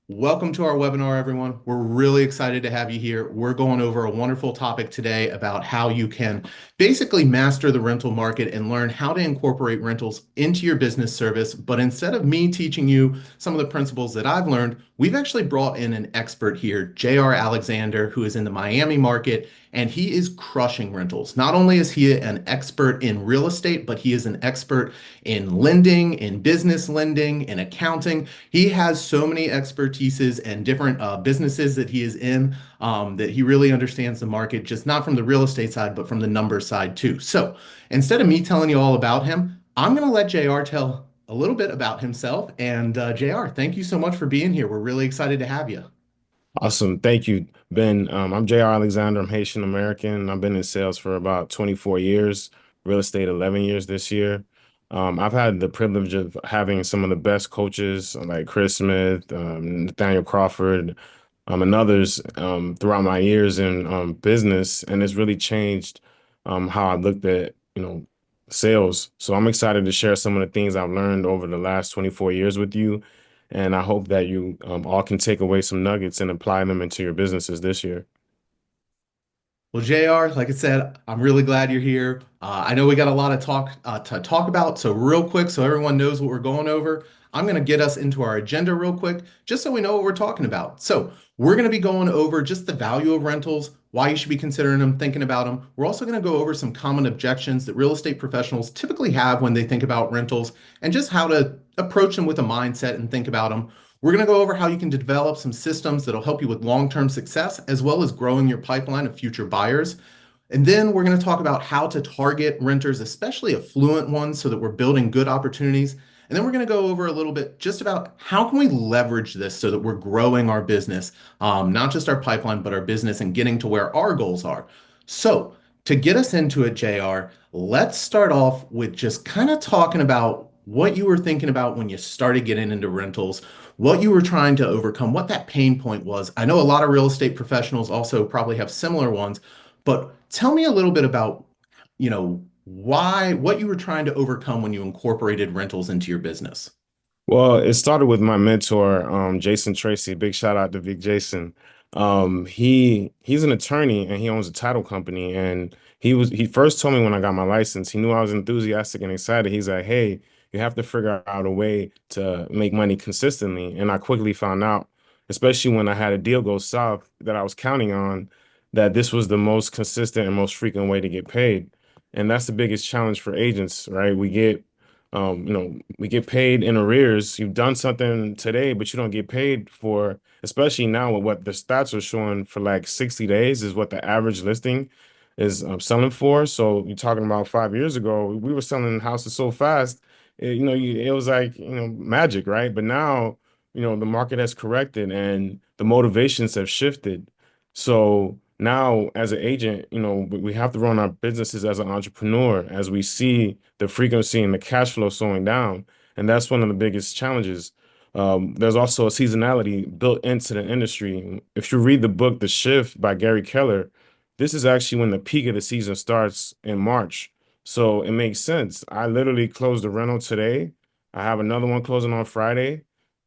Welcome to our webinar, everyone. We're really excited to have you here. We're going over a wonderful topic today about how you can basically master the rental market and learn how to incorporate rentals into your business service. But instead of me teaching you some of the principles that I've learned, we've actually brought in an expert here, J.R. Alexander, who is in the Miami market, and he is crushing rentals. Not only is he an expert in real estate, but he is an expert in lending, in business lending, in accounting. He has so many expertises and different businesses that he is in that he really understands the market, just not from the real estate side, but from the numbers side too. So instead of me telling you all about him, I'm going to let JR tell a little bit about himself. And JR, thank you so much for being here. We're really excited to have you. Awesome. Thank you, Ben. I'm J.R. Alexandre. I'm Haitian American. I've been in sales for about 24 years, real estate 11 years this year. I've had the privilege of having some of the best coaches like Chris Smith, Nathaniel Crawford, and others throughout my years in business, and it's really changed how I looked at, sales. So I'm excited to share some of the things I've learned over the last 24 years with you. And I hope that you all can take away some nuggets and apply them into your businesses this year. Well, JR, like I said, I'm really glad you're here. I know we got a lot of talk to talk about, so real quick, so everyone knows what we're going over, I'm going to get us into our agenda real quick, just so we know what we're talking about. So we're going to be going over just the value of rentals, why you should be considering them, thinking about them. We're also going to go over some common objections that real estate professionals typically have when they think about rentals, and just how to approach them with a mindset and think about them. We're going to go over how you can develop some systems that'll help you with long-term success, as well as growing your pipeline of future buyers. And then we're going to talk about how to target renters, especially affluent ones, so that we're building good opportunities. And then we're going to go over a little bit just about how can we leverage this so that we're growing our business, not just our pipeline, but our business and getting to where our goals are. So to get us into it, JR, let's start off with just kind of talking about what you were thinking about when you started getting into rentals, what you were trying to overcome, what that pain point was. I know a lot of real estate professionals also probably have similar ones, but tell me a little bit about, what you were trying to overcome when you incorporated rentals into your business. Well, it started with my mentor, Jason Tracy. Big shout out to Big Jason. He's an attorney and he owns a title company. And he first told me when I got my license, he knew I was enthusiastic and excited. He's like, "Hey, you have to figure out a way to make money consistently." And I quickly found out, especially when I had a deal go south that I was counting on, that this was the most consistent and most frequent way to get paid. And that's the biggest challenge for agents, right? We get paid in arrears. You've done something today, but you don't get paid for, especially now with what the stats are showing for like 60 days is what the average listing is selling for. So you're talking about 5 years ago, we were selling houses so fast, it was like, magic, right? But now, the market has corrected and the motivations have shifted. So now as an agent, we have to run our businesses as an entrepreneur as we see the frequency and the cash flow slowing down. And that's one of the biggest challenges. There's also a seasonality built into the industry. If you read the book, The Shift by Gary Keller, this is actually when the peak of the season starts in March. So it makes sense. I literally closed the rental today. I have another one closing on Friday.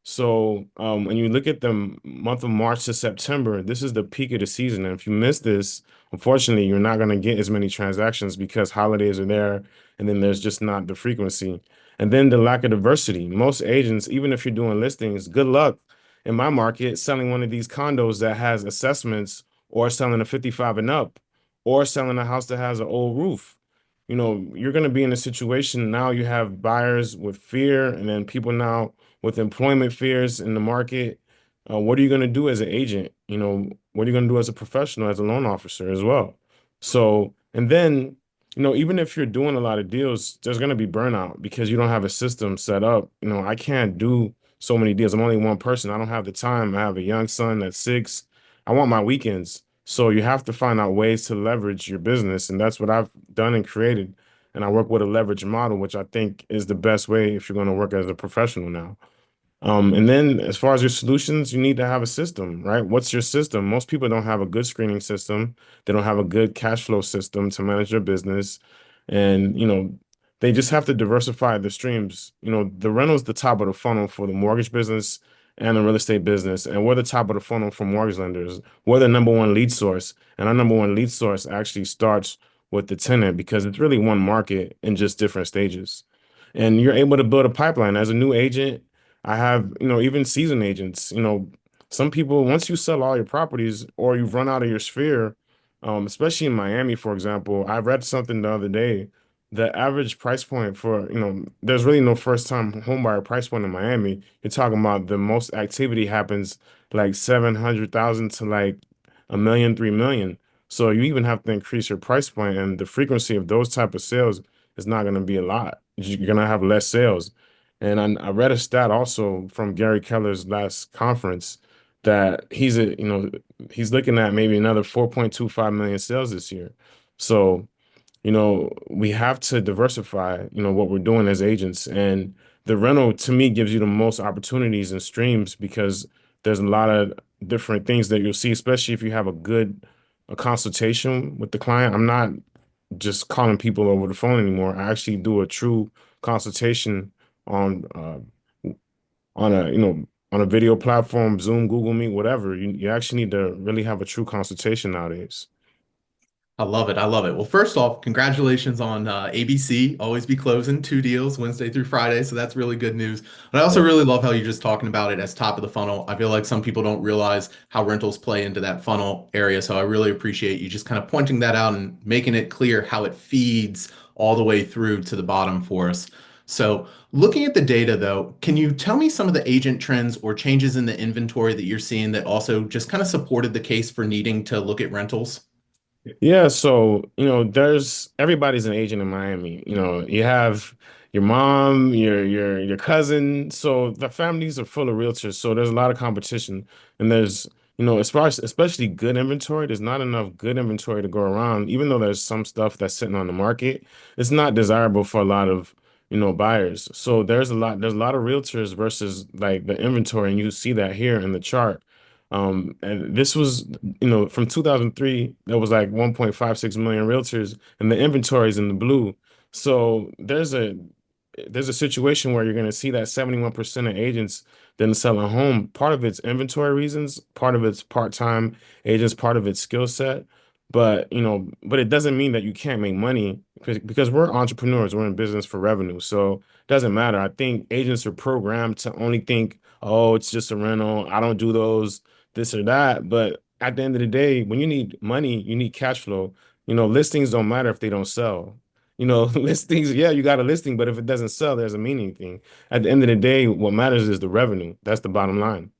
So when you look at the month of March to September, this is the peak of the season. And if you miss this, unfortunately, you're not going to get as many transactions because holidays are there and then there's just not the frequency. And then the lack of diversity. Most agents, even if you're doing listings, good luck in my market selling one of these condos that has assessments or selling a 55 and up or selling a house that has an old roof. You're going to be in a situation now you have buyers with fear and then people now with employment fears in the market. What are you going to do as an agent? What are you going to do as a professional, as a loan officer as well? So, and then, even if you're doing a lot of deals, there's going to be burnout because you don't have a system set up. I can't do so many deals. I'm only one person. I don't have the time. I have a young son that's 6. I want my weekends. So you have to find out ways to leverage your business. And that's what I've done and created. And I work with a leverage model, which I think is the best way if you're going to work as a professional now. And then as far as your solutions, you need to have a system, right? What's your system? Most people don't have a good screening system. They don't have a good cash flow system to manage their business. And, they just have to diversify the streams. The rental is the top of the funnel for the mortgage business and the real estate business. And we're the top of the funnel for mortgage lenders. We're the number one lead source. And our number one lead source actually starts with the tenant because it's really one market in just different stages. And you're able to build a pipeline. As a new agent, I have, even seasoned agents, some people, once you sell all your properties or you've run out of your sphere, especially in Miami, for example, I read something the other day. The average price point for, there's really no first time home buyer price point in Miami. You're talking about the most activity happens like 700,000 to like a million, 3 million. So you even have to increase your price point, and the frequency of those type of sales is not going to be a lot. You're going to have less sales. And I read a stat also from Gary Keller's last conference that he's looking at maybe another 4.25 million sales this year. So, we have to diversify, what we're doing as agents. And the rental to me gives you the most opportunities and streams because there's a lot of different things that you'll see, especially if you have a consultation with the client. I'm not just calling people over the phone anymore. I actually do a true consultation on on a video platform, Zoom, Google Meet, whatever. You actually need to really have a true consultation nowadays. I love it. I love it. Well, first off, congratulations on ABC. Always be closing two deals Wednesday through Friday. So that's really good news. But I also Yeah. really love how you're just talking about it as top of the funnel. I feel like some people don't realize how rentals play into that funnel area. So I really appreciate you just kind of pointing that out and making it clear how it feeds all the way through to the bottom for us. So looking at the data though, can you tell me some of the agent trends or changes in the inventory that you're seeing that also just kind of supported the case for needing to look at rentals? Yeah, so there's everybody's an agent in Miami. You have your mom, your cousin. So the families are full of realtors. So there's a lot of competition, and there's especially good inventory. There's not enough good inventory to go around. Even though there's some stuff that's sitting on the market, it's not desirable for a lot of buyers. So there's a lot of realtors versus like the inventory, and you see that here in the chart. And this was, from 2003, there was like 1.56 million realtors, and the inventory is in the blue. So there's a situation where you're going to see that 71% of agents didn't sell a home. Part of it's inventory reasons, part of it's part-time agents, part of it's skill set. But it doesn't mean that you can't make money because we're entrepreneurs, we're in business for revenue. So it doesn't matter. I think agents are programmed to only think, oh, it's just a rental. I don't do those, this or that. But at the end of the day, when you need money, you need cash flow. Listings don't matter if they don't sell. Listings, yeah, you got a listing, but if it doesn't sell, there's a meaning thing. At the end of the day, what matters is the revenue. That's the bottom line.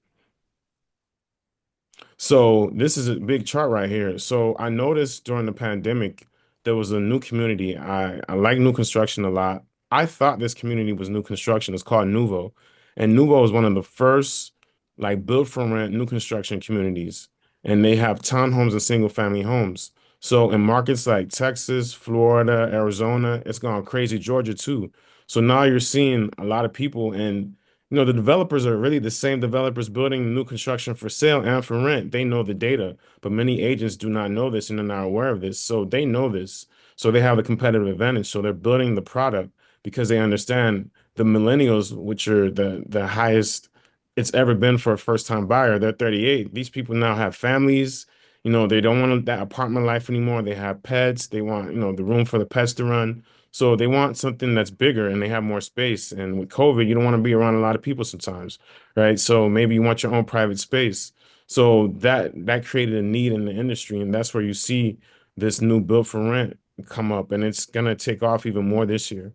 So this is a big chart right here. So I noticed during the pandemic, there was a new community. I like new construction a lot. I thought this community was new construction. It's called Nuvo. And Nuvo is one of the first like built for rent new construction communities. And they have townhomes and single family homes. So in markets like Texas, Florida, Arizona, it's gone crazy, Georgia too. So now you're seeing a lot of people, and the developers are really the same developers building new construction for sale and for rent. They know the data, but many agents do not know this and are not aware of this. So they know this. So they have a competitive advantage. So they're building the product because they understand the millennials, which are the highest it's ever been for a first time buyer. They're 38. These people now have families. They don't want that apartment life anymore. They have pets. They want, the room for the pets to run. So they want something that's bigger and they have more space. And with COVID, you don't want to be around a lot of people sometimes, right? So maybe you want your own private space. So that created a need in the industry, and that's where you see this new build for rent come up, and it's gonna take off even more this year.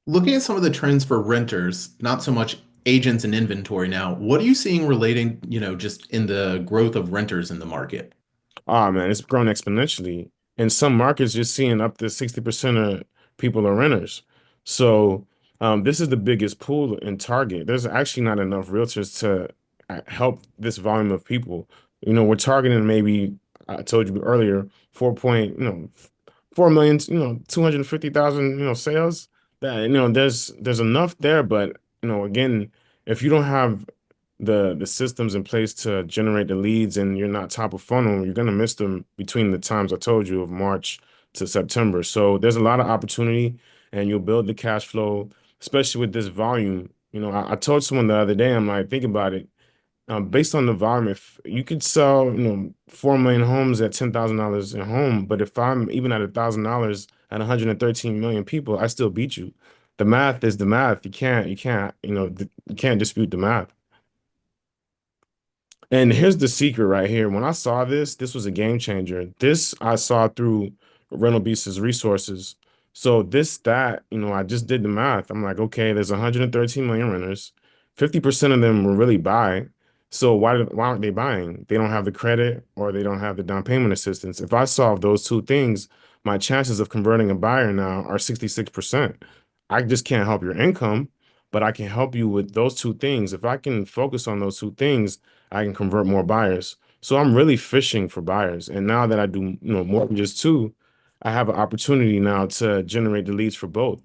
Looking at some of the trends for renters, not so much agents and inventory now, what are you seeing relating, just in the growth of renters in the market? Oh man, it's grown exponentially. In some markets, you're seeing up to 60% of people are renters. So this is the biggest pool in Target. There's actually not enough realtors to help this volume of people. We're targeting maybe, I told you earlier, 4 million, 250,000, sales. That, there's enough there, but again, if you don't have the systems in place to generate the leads and you're not top of funnel, you're gonna miss them between the times I told you of March to September. So there's a lot of opportunity and you'll build the cash flow, especially with this volume. I told someone the other day, I'm like, think about it. Based on the volume, if you could sell, 4 million homes at $10,000 a home, but if I'm even at $1,000 at 113 million people, I still beat you. The math is the math. You can't dispute the math. And here's the secret right here. When I saw this, this was a game changer. This I saw through Rental Beast's resources. So this stat, I just did the math. I'm like, okay, there's 113 million renters. 50% of them will really buy. So why aren't they buying? They don't have the credit or they don't have the down payment assistance. If I solve those two things, my chances of converting a buyer now are 66%. I just can't help your income, but I can help you with those two things. If I can focus on those two things, I can convert more buyers. So I'm really fishing for buyers. And now that I do, mortgages too, I have an opportunity now to generate the leads for both.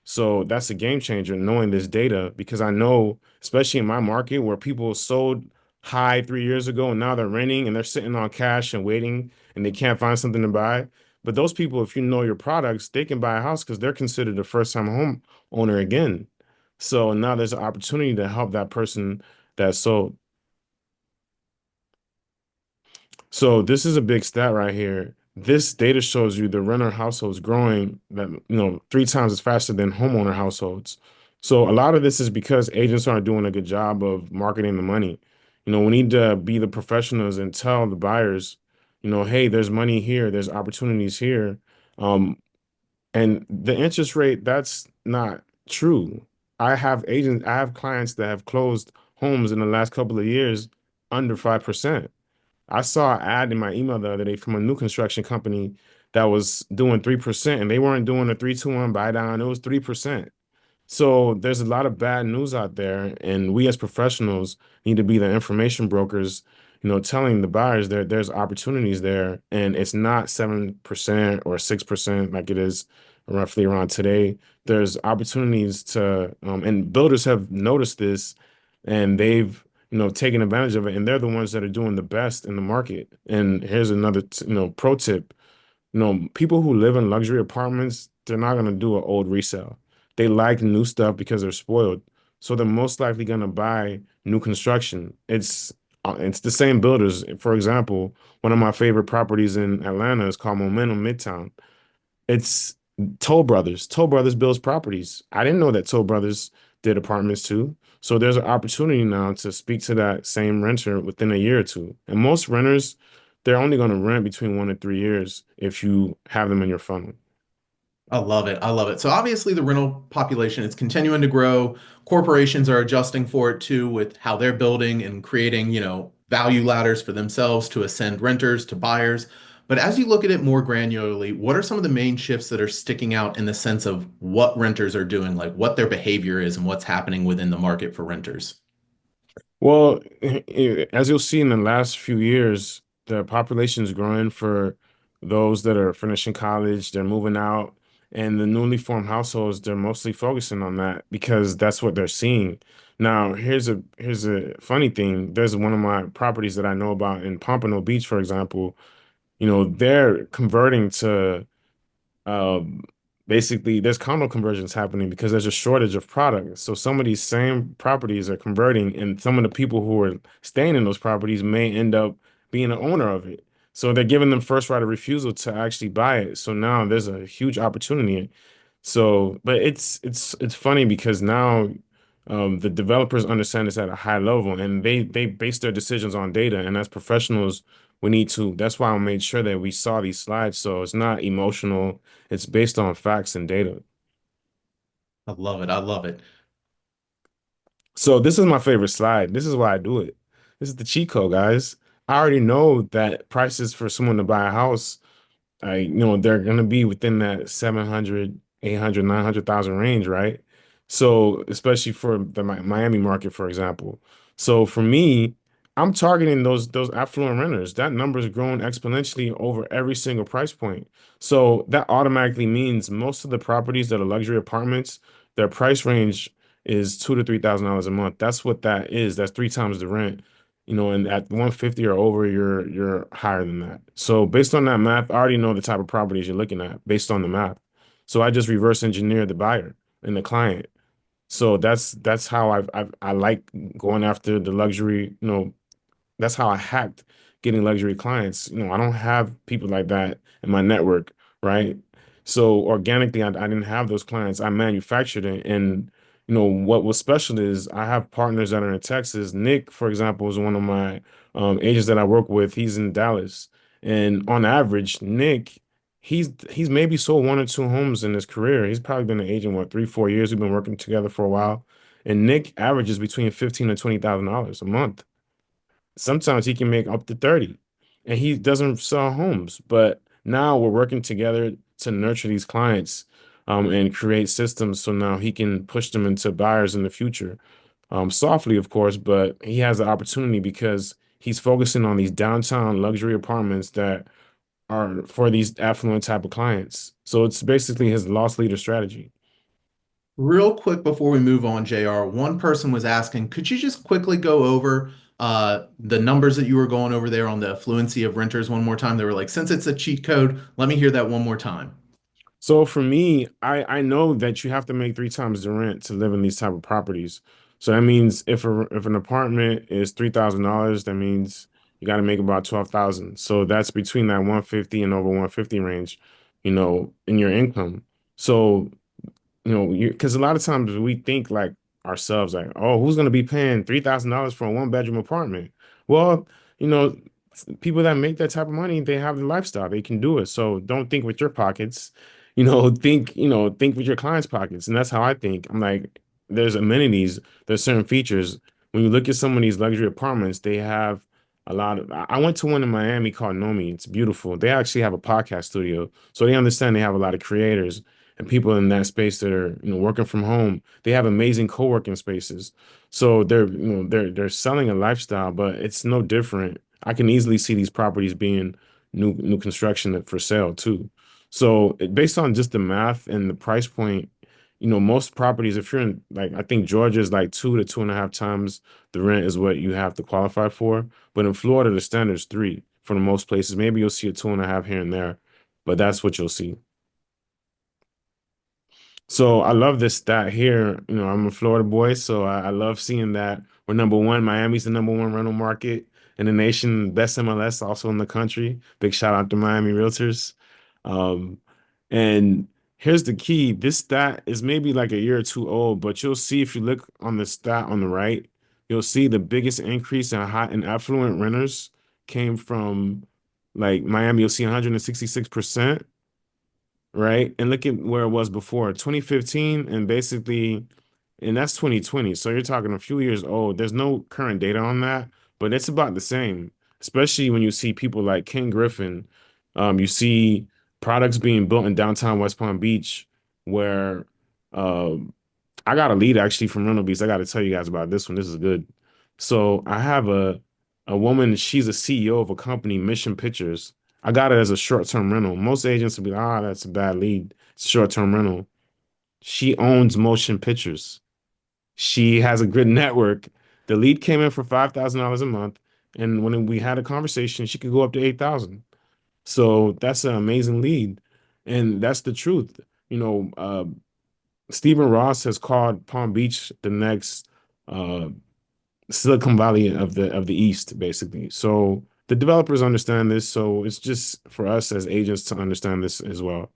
So that's a game changer, knowing this data, because I know, especially in my market where people sold high 3 years ago and now they're renting and they're sitting on cash and waiting and they can't find something to buy. But those people, if you know your products, they can buy a house because they're considered a first-time home owner again. So now there's an opportunity to help that person that sold. So this is a big stat right here. This data shows you the renter households growing that, 3 times as faster than homeowner households. So a lot of this is because agents aren't doing a good job of marketing the money. We need to be the professionals and tell the buyers, hey, there's money here, there's opportunities here. Um, and the interest rate, that's not true. I have clients that have closed homes in the last couple of years under 5%. I saw an ad in my email the other day from a new construction company that was doing 3%, and they weren't doing a 3-2-1 buy down. It was 3%. So there's a lot of bad news out there, and we as professionals need to be the information brokers, telling the buyers that there's opportunities there, and it's not 7% or 6% like it is roughly around today. There's opportunities and builders have noticed this, and they've taken advantage of it, and they're the ones that are doing the best in the market. And here's another, pro tip. People who live in luxury apartments, they're not going to do an old resale. They like new stuff because they're spoiled. So they're most likely going to buy new construction. It's the same builders. For example, one of my favorite properties in Atlanta is called Momentum Midtown. It's Toll Brothers. Toll Brothers builds properties. I didn't know that Toll Brothers did apartments too. So there's an opportunity now to speak to that same renter within a year or two. And most renters, they're only going to rent between 1 to 3 years if you have them in your funnel. I love it. I love it. So obviously the rental population is continuing to grow. Corporations are adjusting for it too with how they're building and creating, value ladders for themselves to ascend renters to buyers. But as you look at it more granularly, what are some of the main shifts that are sticking out in the sense of what renters are doing, like what their behavior is and what's happening within the market for renters? Well, as you'll see in the last few years, the population is growing for those that are finishing college, they're moving out, and the newly formed households, they're mostly focusing on that because that's what they're seeing. Now, here's a funny thing. There's one of my properties that I know about in Pompano Beach, for example. They're converting to um, basically there's condo conversions happening because there's a shortage of product. So some of these same properties are converting, and some of the people who are staying in those properties may end up being an owner of it. So they're giving them first right of refusal to actually buy it. So now there's a huge opportunity. So, but it's funny because now the developers understand this at a high level, and they base their decisions on data. And as professionals, we need to. That's why I made sure that we saw these slides. So it's not emotional. It's based on facts and data. I love it. I love it. So this is my favorite slide. This is why I do it. This is the cheat code, guys. I already know that prices for someone to buy a house they're going to be within that 700, 800, 900,000 range, right? So, especially for the Miami market, for example. So for me, I'm targeting those affluent renters. That number is growing exponentially over every single price point. So that automatically means most of the properties that are luxury apartments, their price range is $2,000 to $3,000 a month. That's what that is. That's 3 times the rent. And at 150 or over, you're higher than that. So based on that math, I already know the type of properties you're looking at based on the math. So I just reverse engineer the buyer and the client. So that's how I like going after the luxury, that's how I hacked getting luxury clients. I don't have people like that in my network, right? So organically, I didn't have those clients. I manufactured it. And, what was special is I have partners that are in Texas. Nick, for example, is one of my agents that I work with. He's in Dallas. And on average, Nick, he's maybe sold one or two homes in his career. He's probably been an agent, what, 3, 4 years. We've been working together for a while. And Nick averages between 15 and $20,000 a month. Sometimes he can make up to 30 and he doesn't sell homes. But now we're working together to nurture these clients and create systems so now he can push them into buyers in the future. Softly, of course, but he has the opportunity because he's focusing on these downtown luxury apartments that are for these affluent type of clients. So it's basically his loss leader strategy. Real quick before we move on, JR, one person was asking, could you just quickly go over the numbers that you were going over there on the fluency of renters one more time? They were like, since it's a cheat code, let me hear that one more time. So for me, I know that you have to make 3 times the rent to live in these type of properties. So that means if an apartment is $3,000, that means you got to make about 12,000. So that's between that 150 and over 150 range, in your income. So because a lot of times we think like ourselves, like, oh, who's going to be paying $3,000 for a one-bedroom apartment? Well, you know, people that make that type of money, they have the lifestyle, they can do it. So don't think with your pockets, think with your clients' pockets. And that's how I think. I'm like, there's amenities, there's certain features. When you look at some of these luxury apartments, they have a lot of. I went to one in Miami called Nomi. It's beautiful. They actually have a podcast studio, so they understand they have a lot of creators and people in that space that are working from home. They have amazing co-working spaces, so they're selling a lifestyle, but it's no different. I can easily see these properties being new construction for sale too. So based on just the math and the price point, most properties, if you're in, like, I think Georgia is like 2 to 2.5 times the rent is what you have to qualify for. But in Florida, the standard is 3 for the most places. Maybe you'll see a 2.5 here and there, but that's what you'll see. So I love this stat here. I'm a Florida boy, so I love seeing that we're number one. Miami's the number one rental market in the nation, best MLS also in the country. Big shout out to Miami Realtors. Um, and here's the key. This stat is maybe like a year or two old, but you'll see if you look on the stat on the right, you'll see the biggest increase in high and affluent renters came from like Miami. You'll see 166%, right? And look at where it was before 2015 and basically, and that's 2020. So you're talking a few years old. There's no current data on that, but it's about the same, especially when you see people like Ken Griffin. You see products being built in downtown West Palm Beach where um, I got a lead actually from Rental Beast. I got to tell you guys about this one. This is good. So I have a woman. She's a CEO of a company, Mission Pictures. I got it as a short-term rental. Most agents would be like, ah, that's a bad lead. It's short-term rental. She owns motion pictures. She has a good network. The lead came in for $5,000 a month, and when we had a conversation, she could go up to 8,000. So that's an amazing lead, and that's the truth. You know, uh, Stephen Ross has called Palm Beach the next uh, Silicon Valley of the East, basically. So the developers understand this. So it's just for us as agents to understand this as well.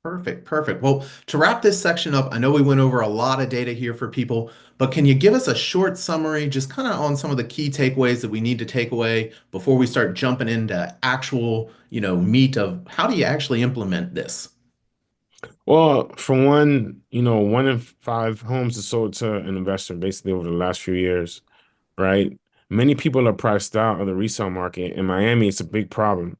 Perfect, perfect. Well, to wrap this section up, I know we went over a lot of data here for people, but can you give us a short summary, just kind of on some of the key takeaways that we need to take away before we start jumping into actual, meat of how do you actually implement this? Well, for one, 1 in 5 homes is sold to an investor basically over the last few years, right? Many people are priced out of the resale market. In Miami, it's a big problem.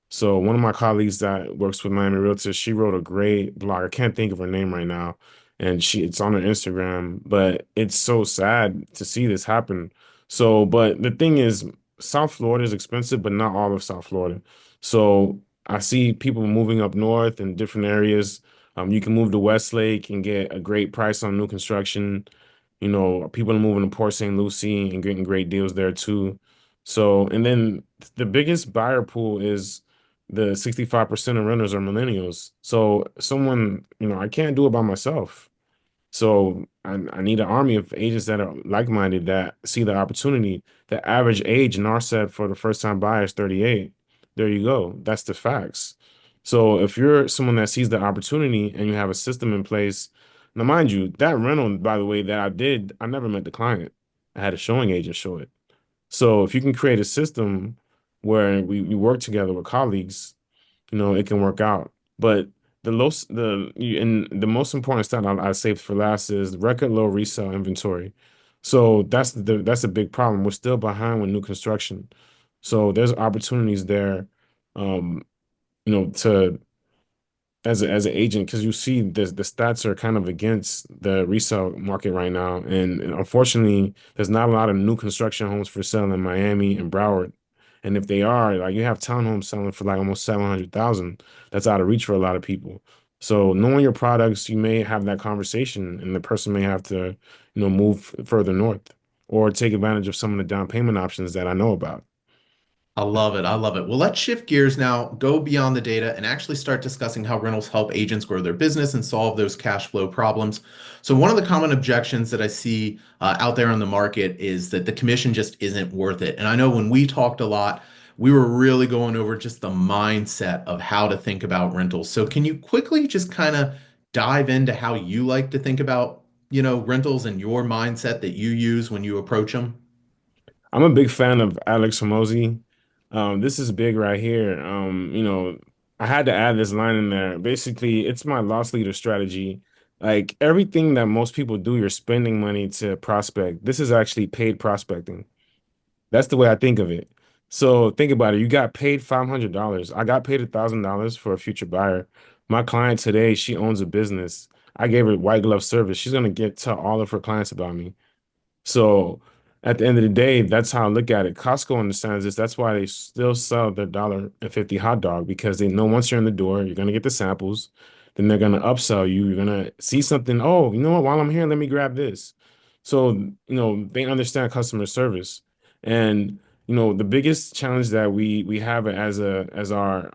So one of my colleagues that works with Miami Realtors, she wrote a great blog. I can't think of her name right now, and it's on her Instagram. But it's so sad to see this happen. So, but the thing is, South Florida is expensive, but not all of South Florida. So I see people moving up north in different areas. You can move to Westlake and get a great price on new construction. People are moving to Port St. Lucie and getting great deals there too. So, and then the biggest buyer pool is the 65% of renters are millennials. So someone, I can't do it by myself. So I need an army of agents that are like-minded that see the opportunity. The average age, NAR said for the first-time buyer is 38. There you go. That's the facts. So if you're someone that sees the opportunity and you have a system in place, now mind you, that rental, by the way, that I did, I never met the client. I had a showing agent show it. So if you can create a system where we work together with colleagues, it can work out. But and the most important stat I saved for last is record low resale inventory. So that's a big problem. We're still behind with new construction. So there's opportunities there, um, to as an agent, because you see the stats are kind of against the resale market right now, and unfortunately, there's not a lot of new construction homes for sale in Miami and Broward. And if they are, like, you have townhomes selling for like almost 700,000, that's out of reach for a lot of people. So knowing your products, you may have that conversation, and the person may have to, move further north or take advantage of some of the down payment options that I know about. I love it. I love it. Well, let's shift gears now, go beyond the data, and actually start discussing how rentals help agents grow their business and solve those cash flow problems. So, one of the common objections that I see out there on the market is that the commission just isn't worth it. And I know when we talked a lot, we were really going over just the mindset of how to think about rentals. So, can you quickly just kind of dive into how you like to think about, rentals and your mindset that you use when you approach them? I'm a big fan of Alex Hormozy. This is big right here. I had to add this line in there. Basically, it's my loss leader strategy. Like everything that most people do, you're spending money to prospect. This is actually paid prospecting. That's the way I think of it. So think about it. You got paid $500. I got paid $1,000 for a future buyer. My client today, she owns a business. I gave her white glove service. She's gonna get tell all of her clients about me. So at the end of the day, that's how I look at it. Costco understands this. That's why they still sell their $1.50 hot dog because they know once you're in the door, you're gonna get the samples. Then they're gonna upsell you. You're gonna see something. Oh, you know what? While I'm here, let me grab this. So, they understand customer service. And, the biggest challenge that we have as our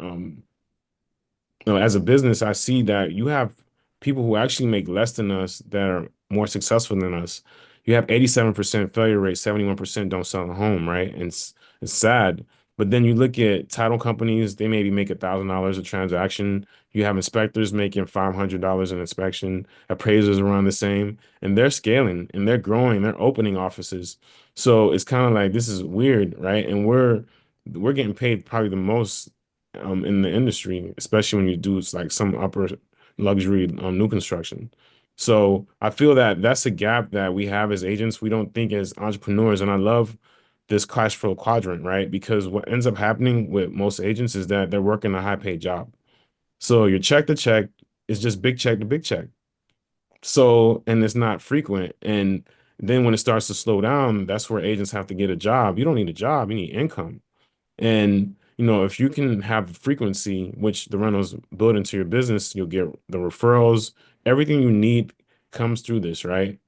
as a business, I see that you have people who actually make less than us that are more successful than us. You have 87% failure rate, 71% don't sell a home, right? And it's sad. But then you look at title companies, they maybe make $1,000 a transaction. You have inspectors making $500 an inspection, appraisers around the same, and they're scaling and they're growing, they're opening offices. So it's kind of like this is weird, right? And we're getting paid probably the most in the industry, especially when you do like some upper luxury new construction. So I feel that that's a gap that we have as agents. We don't think as entrepreneurs, and I love this cash flow quadrant, right? Because what ends up happening with most agents is that they're working a high paid job. So your check to check is just big check to big check. So, and it's not frequent. And then when it starts to slow down, that's where agents have to get a job. You don't need a job, you need income. And if you can have frequency, which the rentals build into your business, you'll get the referrals. Everything you need comes through this, right?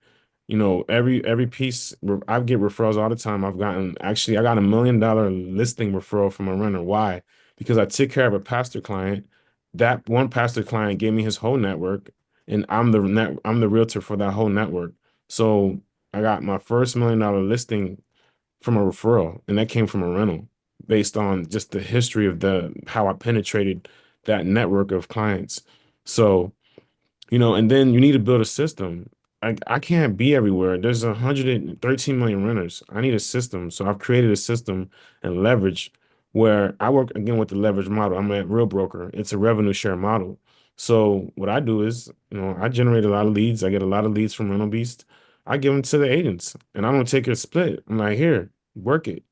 Every piece I get referrals all the time. I got $1 million listing referral from a renter. Why? Because I took care of a pastor client. That one pastor client gave me his whole network, and I'm the realtor for that whole network. So I got my first $1 million listing from a referral, and that came from a rental based on just the history of the how I penetrated that network of clients. So, and then you need to build a system. I can't be everywhere. There's 113 million renters. I need a system. So I've created a system and leverage where I work again with the leverage model. I'm a real broker. It's a revenue share model. So what I do is, I generate a lot of leads. I get a lot of leads from Rental Beast. I give them to the agents and I don't take a split. I'm like, here, work it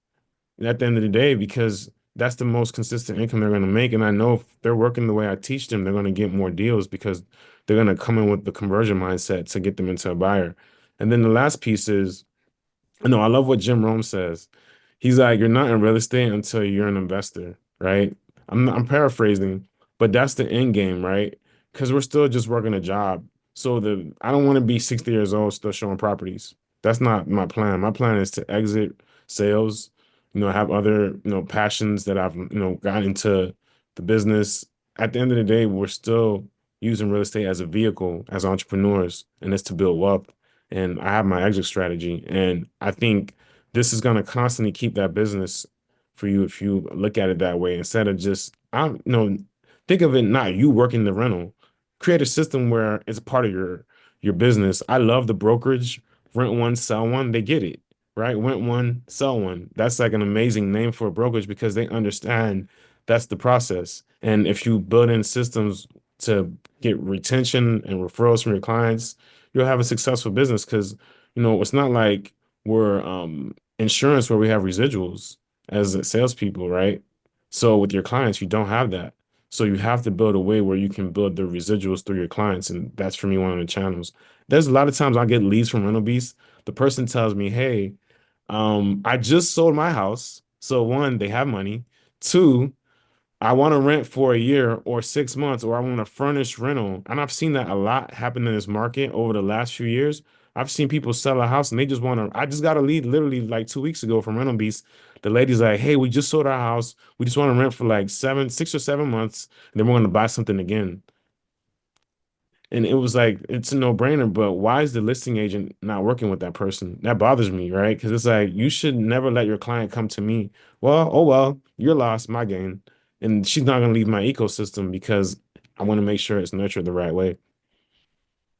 at the end of the day because that's the most consistent income they're going to make. And I know if they're working the way I teach them, they're going to get more deals because they're going to come in with the conversion mindset to get them into a buyer. And then the last piece is, I love what Jim Rome says. He's like, you're not in real estate until you're an investor, right? I'm paraphrasing, but that's the end game, right? Because we're still just working a job. So I don't want to be 60 years old still showing properties. That's not my plan. My plan is to exit sales, have other, passions that I've, got into the business. At the end of the day, we're still using real estate as a vehicle as entrepreneurs, and it's to build wealth. and I have my exit strategy. And I think this is going to constantly keep that business for you if you look at it that way instead of just think of it not you working the rental. Create a system where it's a part of your business. I love the brokerage, rent one, sell one. They get it, right? Rent one, sell one. That's like an amazing name for a brokerage because they understand that's the process. And if you build in systems to get retention and referrals from your clients, you'll have a successful business because it's not like we're insurance where we have residuals as salespeople, right? So with your clients, you don't have that. So you have to build a way where you can build the residuals through your clients, and that's for me one of the channels. There's a lot of times I get leads from Rental Beast. The person tells me, "Hey, I just sold my house." So one, they have money. Two, I want to rent for a year or 6 months, or I want a furnished rental. And I've seen that a lot happen in this market over the last few years. I've seen people sell a house and they just want to. I just got a lead literally like 2 weeks ago from Rental Beast. The lady's like, "Hey, we just sold our house. We just want to rent for like 6 or 7 months, and then we're going to buy something again." And it was like, it's a no-brainer, but why is the listing agent not working with that person? That bothers me, right? Because it's like, you should never let your client come to me. Well, oh well, your loss, my gain. And she's not going to leave my ecosystem because I want to make sure it's nurtured the right way.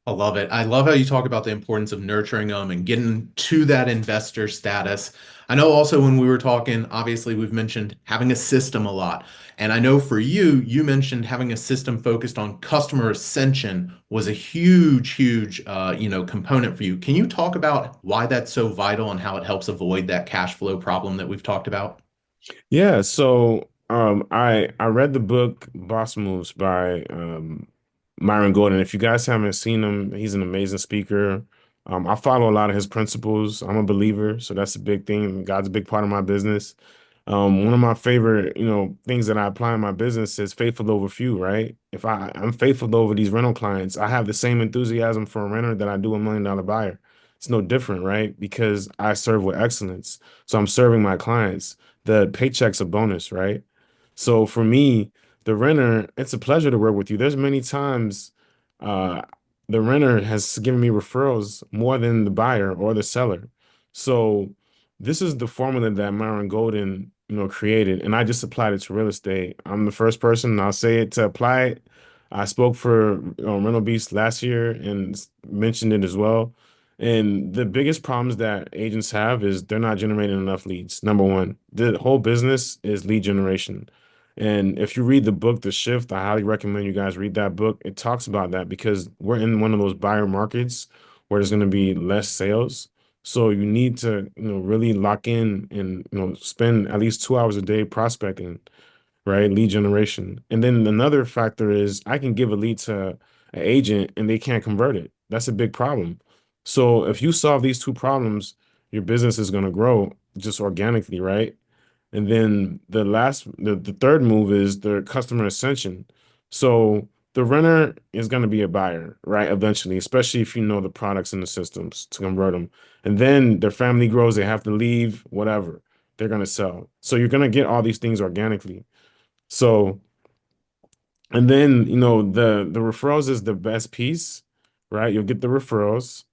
I love it. I love how you talk about the importance of nurturing them and getting to that investor status. I know also when we were talking, obviously we've mentioned having a system a lot. And I know for you, you mentioned having a system focused on customer ascension was a huge, component for you. Can you talk about why that's so vital and how it helps avoid that cash flow problem that we've talked about? Yeah, so I read the book Boss Moves by Myron Golden. If you guys haven't seen him, he's an amazing speaker. I follow a lot of his principles. I'm a believer, so that's a big thing. God's a big part of my business. One of my favorite, things that I apply in my business is faithful over few, right? If I'm faithful over these rental clients, I have the same enthusiasm for a renter that I do $1 million buyer. It's no different, right? Because I serve with excellence. So I'm serving my clients. The paycheck's a bonus, right? So for me, the renter, it's a pleasure to work with you. There's many times uh, the renter has given me referrals more than the buyer or the seller. So this is the formula that Myron Golden, created, and I just applied it to real estate. I'm the first person, I'll say it, to apply it. I spoke for Rental Beast last year and mentioned it as well. And the biggest problems that agents have is they're not generating enough leads. Number one, the whole business is lead generation. And if you read the book, The Shift, I highly recommend you guys read that book. It talks about that because we're in one of those buyer markets where there's going to be less sales. So you need to, really lock in and, spend at least 2 hours a day prospecting, right? Lead generation. And then another factor is I can give a lead to an agent and they can't convert it. That's a big problem. So if you solve these two problems, your business is going to grow just organically, right? And then the third move is the customer ascension. So the renter is going to be a buyer, right? Eventually, especially if you know the products and the systems to convert them. And then their family grows, they have to leave, whatever. They're going to sell. So you're going to get all these things organically. So, and then, the referrals is the best piece, right? You'll get the referrals.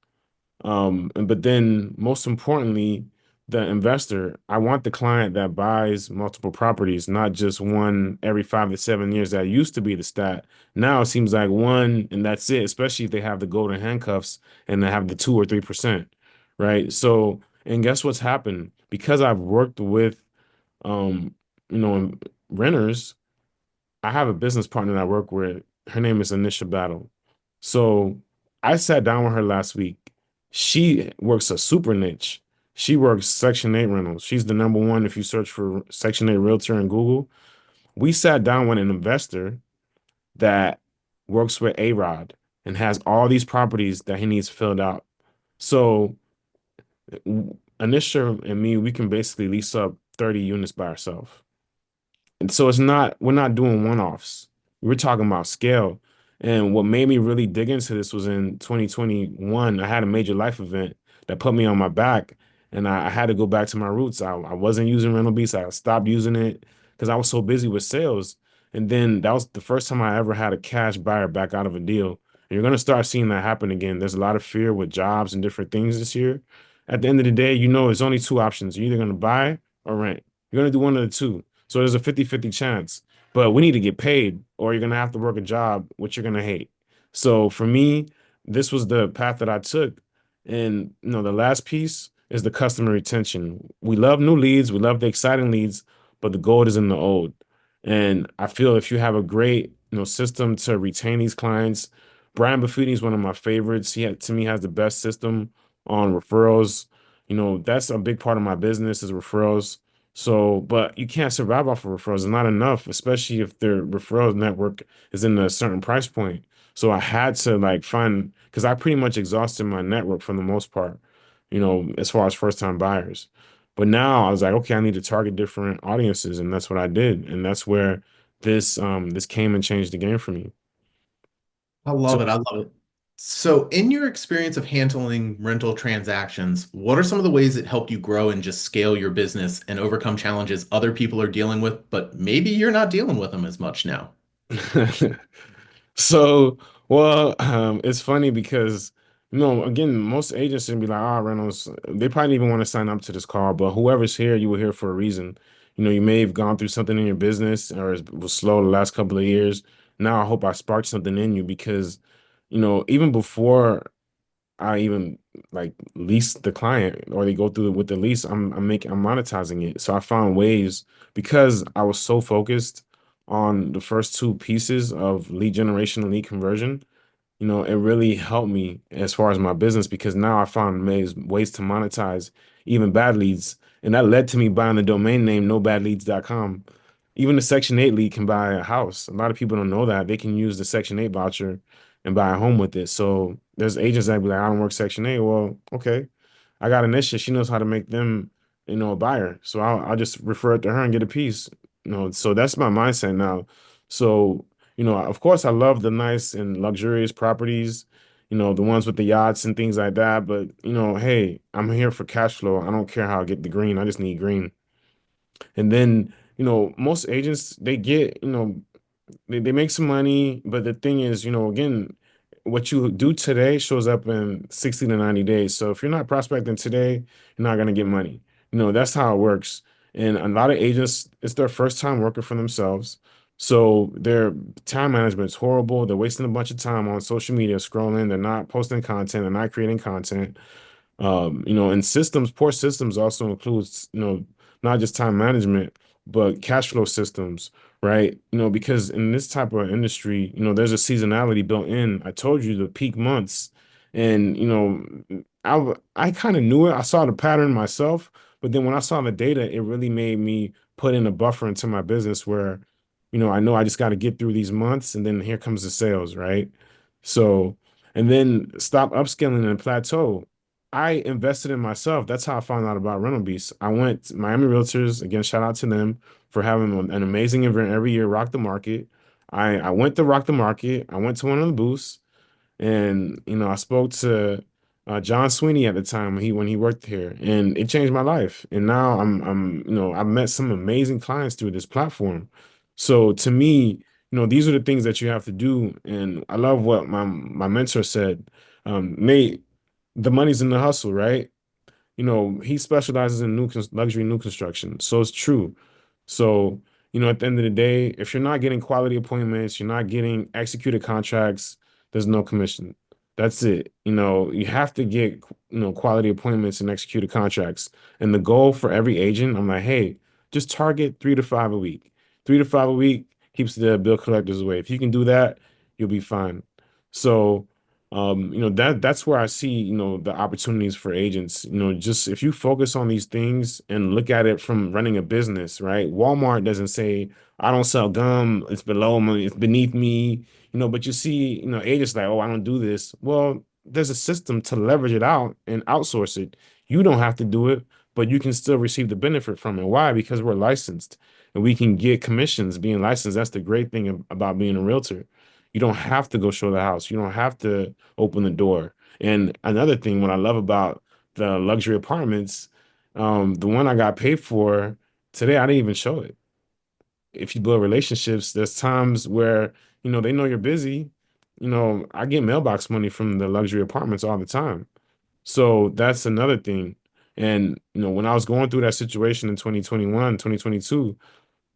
But then most importantly, the investor, I want the client that buys multiple properties, not just one every 5 to 7 years. That used to be the stat. Now it seems like one and that's it, especially if they have the golden handcuffs and they have the 2 or 3%, right? So, and guess what's happened? Because I've worked with, um, you know, renters, I have a business partner that I work with. Her name is Anisha Battle. So I sat down with her last week. She works a super niche. She works Section 8 rentals. She's the number one if you search for Section 8 realtor in Google. We sat down with an investor that works with A-Rod and has all these properties that he needs filled out. So Anisha and me, we can basically lease up 30 units by ourselves. And so we're not doing one-offs. We're talking about scale. And what made me really dig into this was in 2021, I had a major life event that put me on my back and I had to go back to my roots. I wasn't using rental beats. I stopped using it because I was so busy with sales. And then that was the first time I ever had a cash buyer back out of a deal. And you're going to start seeing that happen again. There's a lot of fear with jobs and different things this year. At the end of the day, you know, there's only two options. You're either going to buy or rent. You're going to do one of the two. So there's a 50-50 chance. But we need to get paid, or you're going to have to work a job, which you're going to hate. So for me, this was the path that I took. And, you know, the last piece is the customer retention. We love new leads, we love the exciting leads, but the gold is in the old. And I feel if you have a great, you know, system to retain these clients, Brian Buffini is one of my favorites. To me, has the best system on referrals. You know, that's a big part of my business is referrals. So, but you can't survive off of referrals. It's not enough, especially if their referral network is in a certain price point. So I had to like find, because I pretty much exhausted my network for the most part, you know, as far as first time buyers. But now I was like, okay, I need to target different audiences, and that's what I did. And that's where this came and changed the game for me. I So love it. I love it. So, in your experience of handling rental transactions, what are some of the ways that helped you grow and just scale your business and overcome challenges other people are dealing with, but maybe you're not dealing with them as much now? So, well, it's funny because, you know, again, most agents would be like, ah, Reynolds, they probably didn't even want to sign up to this call, but whoever's here, you were here for a reason. You know, you may have gone through something in your business or it was slow the last couple of years. Now I hope I sparked something in you because, you know, even before I even like lease the client or they go through with the lease, I'm monetizing it. So I found ways because I was so focused on the first two pieces of lead generation and lead conversion, you know, it really helped me as far as my business because now I found ways to monetize even bad leads. And that led to me buying the domain name nobadleads.com. Even the Section 8 lead can buy a house. A lot of people don't know that. They can use the Section 8 voucher and buy a home with it. So there's agents that be like, I don't work Section 8. Well, okay. I got Anisha. She knows how to make them, you know, a buyer. So I'll just refer it to her and get a piece. You know, so that's my mindset now. So you know, of course, I love the nice and luxurious properties, you know, the ones with the yachts and things like that. But, you know, hey, I'm here for cash flow. I don't care how I get the green. I just need green. And then, you know, most agents, they get, you know, they make some money, but the thing is, you know, again, what you do today shows up in 60 to 90 days. So if you're not prospecting today, you're not going to get money. You know, that's how it works. And a lot of agents, it's their first time working for themselves. So their time management is horrible. They're wasting a bunch of time on social media scrolling. They're not posting content. They're not creating content. You know, and systems, poor systems also includes, you know, not just time management, but cash flow systems, right? You know, because in this type of industry, you know, there's a seasonality built in. I told you the peak months, and you know, I kind of knew it. I saw the pattern myself, but then when I saw the data, it really made me put in a buffer into my business where, you know I just got to get through these months, and then here comes the sales, right? So, and then stop upscaling and plateau. I invested in myself. That's how I found out about Rental Beast. I went to Miami Realtors, again, shout out to them for having an amazing event every year, Rock the Market. I went to Rock the Market. I went to one of the booths and you know, I spoke to John Sweeney at the time when he worked here, and it changed my life. And now you know, I've met some amazing clients through this platform. So to me, you know, these are the things that you have to do. And I love what my mentor said. Nate, the money's in the hustle, right? You know, he specializes in luxury new construction. So it's true. So, you know, at the end of the day, if you're not getting quality appointments, you're not getting executed contracts, there's no commission. That's it. You know, you have to get, you know, quality appointments and executed contracts. And the goal for every agent, I'm like, hey, just target 3 to 5 a week. 3 to 5 a week keeps the bill collectors away. If you can do that, you'll be fine. So, you know, that's where I see, you know, the opportunities for agents. You know, just if you focus on these things and look at it from running a business, right? Walmart doesn't say, I don't sell gum, it's below me, it's beneath me, you know, but you see, you know, agents like, oh, I don't do this. Well, there's a system to leverage it out and outsource it. You don't have to do it, but you can still receive the benefit from it. Why? Because we're licensed and we can get commissions being licensed. That's the great thing about being a realtor. You don't have to go show the house. You don't have to open the door. And another thing, what I love about the luxury apartments, the one I got paid for today, I didn't even show it. If you build relationships, there's times where, you know, they know you're busy. I get mailbox money from the luxury apartments all the time. So that's another thing. And, when I was going through that situation in 2021, 2022,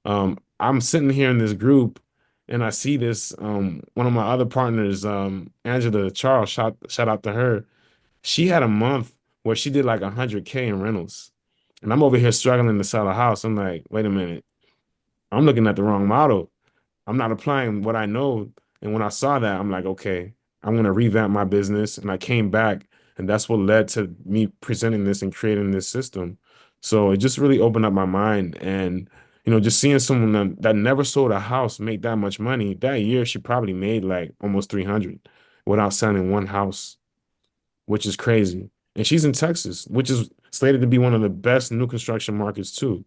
I'm sitting here in this group and I see this, one of my other partners, Angela Charles, shout out to her. She had a month where she did like 100K in rentals. And I'm over here struggling to sell a house. I'm like, wait a minute, I'm looking at the wrong model. I'm not applying what I know. And when I saw that, I'm like, okay, I'm gonna revamp my business. And I came back, and that's what led to me presenting this and creating this system. So it just really opened up my mind. And just seeing someone that never sold a house make that much money, that year she probably made like almost 300 without selling one house, which is crazy. And she's in Texas, which is slated to be one of the best new construction markets too.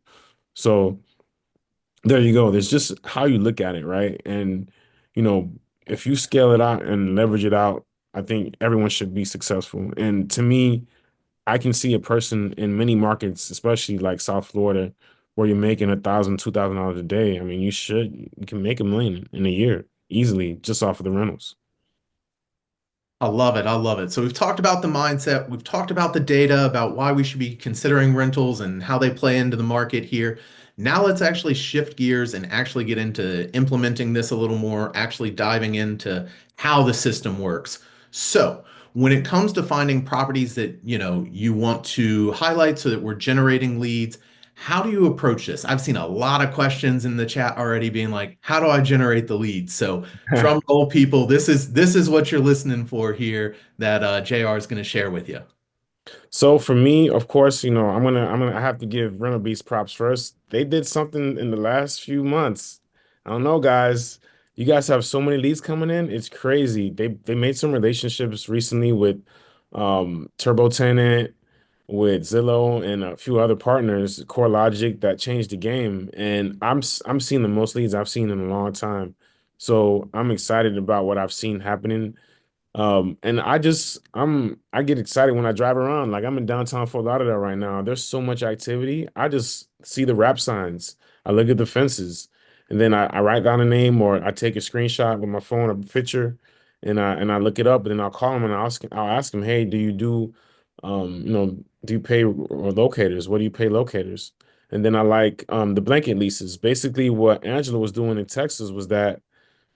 So there you go. There's just how you look at it, right? And, you know, if you scale it out and leverage it out, I think everyone should be successful. And to me, I can see a person in many markets, especially like South Florida, where you're making $1,000, $2,000 a day. I mean, you can make 1 million in a year easily just off of the rentals. I love it. I love it. So we've talked about the mindset, we've talked about the data, about why we should be considering rentals and how they play into the market here. Now let's actually shift gears and actually get into implementing this a little more, actually diving into how the system works. So, when it comes to finding properties that, you want to highlight so that we're generating leads, how do you approach this? I've seen a lot of questions in the chat already being like, how do I generate the leads? So, drum roll, people. This is what you're listening for here that JR is going to share with you. So for me, of course, I have to give Rental Beast props first. They did something in the last few months. I don't know, guys. You guys have so many leads coming in. It's crazy. They made some relationships recently with Turbo Tenant, with Zillow and a few other partners, CoreLogic, that changed the game. And I'm seeing the most leads I've seen in a long time. So I'm excited about what I've seen happening. And I get excited when I drive around. Like I'm in downtown Fort Lauderdale right now. There's so much activity. I just see the wrap signs. I look at the fences, and then I write down a name or I take a screenshot with my phone, a picture, and I look it up, and then I'll call them and I'll ask them, hey, do you pay or locators? What do you pay locators? And then I like the blanket leases. Basically, what Angela was doing in Texas was that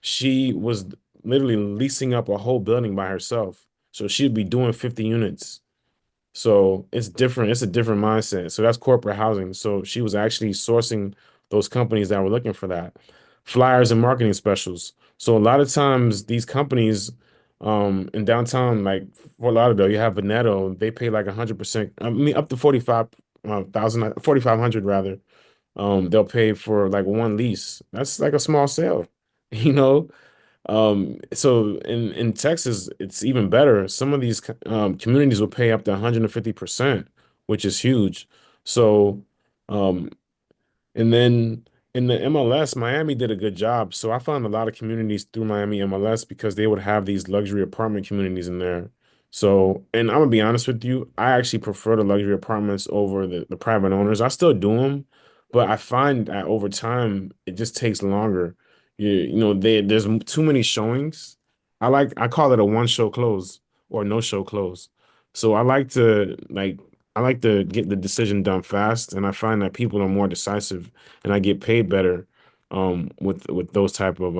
she was literally leasing up a whole building by herself. So she'd be doing 50 units. So it's different. It's a different mindset. So that's corporate housing. So she was actually sourcing those companies that were looking for that. Flyers and marketing specials. So a lot of times these companies in downtown, like Fort Lauderdale, you have Veneto, they pay like 100%, I mean up to 45,000, 4,500 rather. They'll pay for like one lease. That's like a small sale, you know? So in Texas, it's even better. Some of these communities will pay up to 150%, which is huge. So, um, and then in the MLS, Miami did a good job. So I found a lot of communities through Miami MLS because they would have these luxury apartment communities in there. So, and I'm gonna be honest with you, I actually prefer the luxury apartments over the private owners. I still do them, but I find that over time it just takes longer. There's too many showings. I call it a one show close or no show close. So I like to get the decision done fast, and I find that people are more decisive, and I get paid better with those type of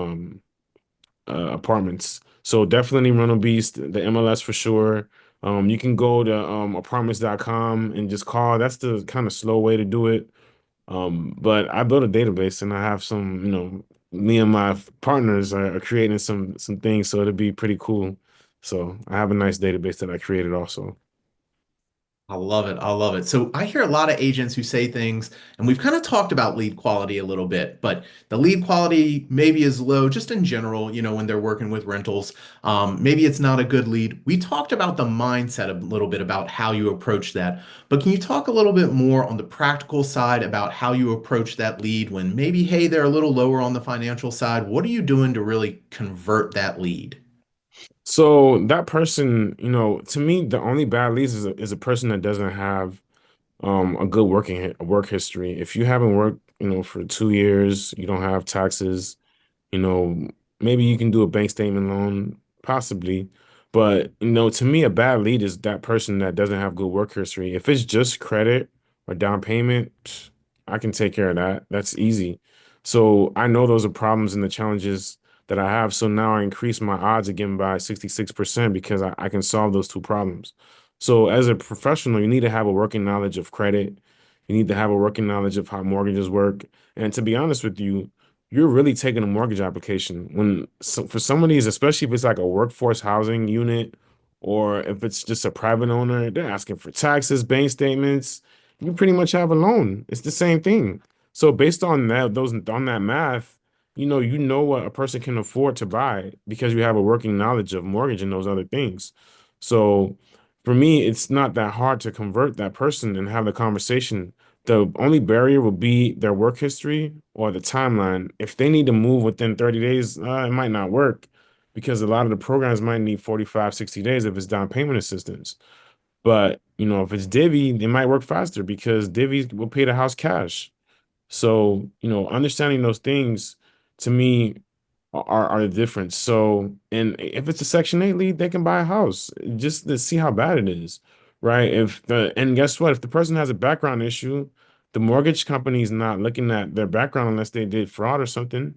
apartments. So definitely Rental Beast, the MLS for sure. You can go to apartments.com and just call. That's the kind of slow way to do it. But I built a database and I have some, me and my partners are creating some things, so it'll be pretty cool. So I have a nice database that I created also. I love it. I love it. So I hear a lot of agents who say things, and we've kind of talked about lead quality a little bit, but the lead quality maybe is low just in general, when they're working with rentals. Maybe it's not a good lead. We talked about the mindset a little bit about how you approach that, but can you talk a little bit more on the practical side about how you approach that lead when maybe, hey, they're a little lower on the financial side? What are you doing to really convert that lead? So that person, to me, the only bad leads is a person that doesn't have a good work history. If you haven't worked, for 2 years, you don't have taxes, you know, maybe you can do a bank statement loan. possibly. But to me, a bad lead is that person that doesn't have good work history. If it's just credit or down payment, I can take care of that. That's easy. So I know those are problems and the challenges that I have. So now I increase my odds again by 66% because I can solve those two problems. So as a professional, you need to have a working knowledge of credit. You need to have a working knowledge of how mortgages work. And to be honest with you, you're really taking a mortgage application when for some of these, especially if it's like a workforce housing unit or if it's just a private owner, they're asking for taxes, bank statements. You pretty much have a loan. It's the same thing. So based on that math, you know what a person can afford to buy because you have a working knowledge of mortgage and those other things. So for me, it's not that hard to convert that person and have the conversation. The only barrier will be their work history or the timeline. If they need to move within 30 days, it might not work because a lot of the programs might need 45, 60 days if it's down payment assistance. But, if it's Divvy, it might work faster because Divvy will pay the house cash. So, understanding those things to me are the difference. So, and if it's a Section 8 lead, they can buy a house just to see how bad it is, right? And guess what? If the person has a background issue, the mortgage company is not looking at their background unless they did fraud or something.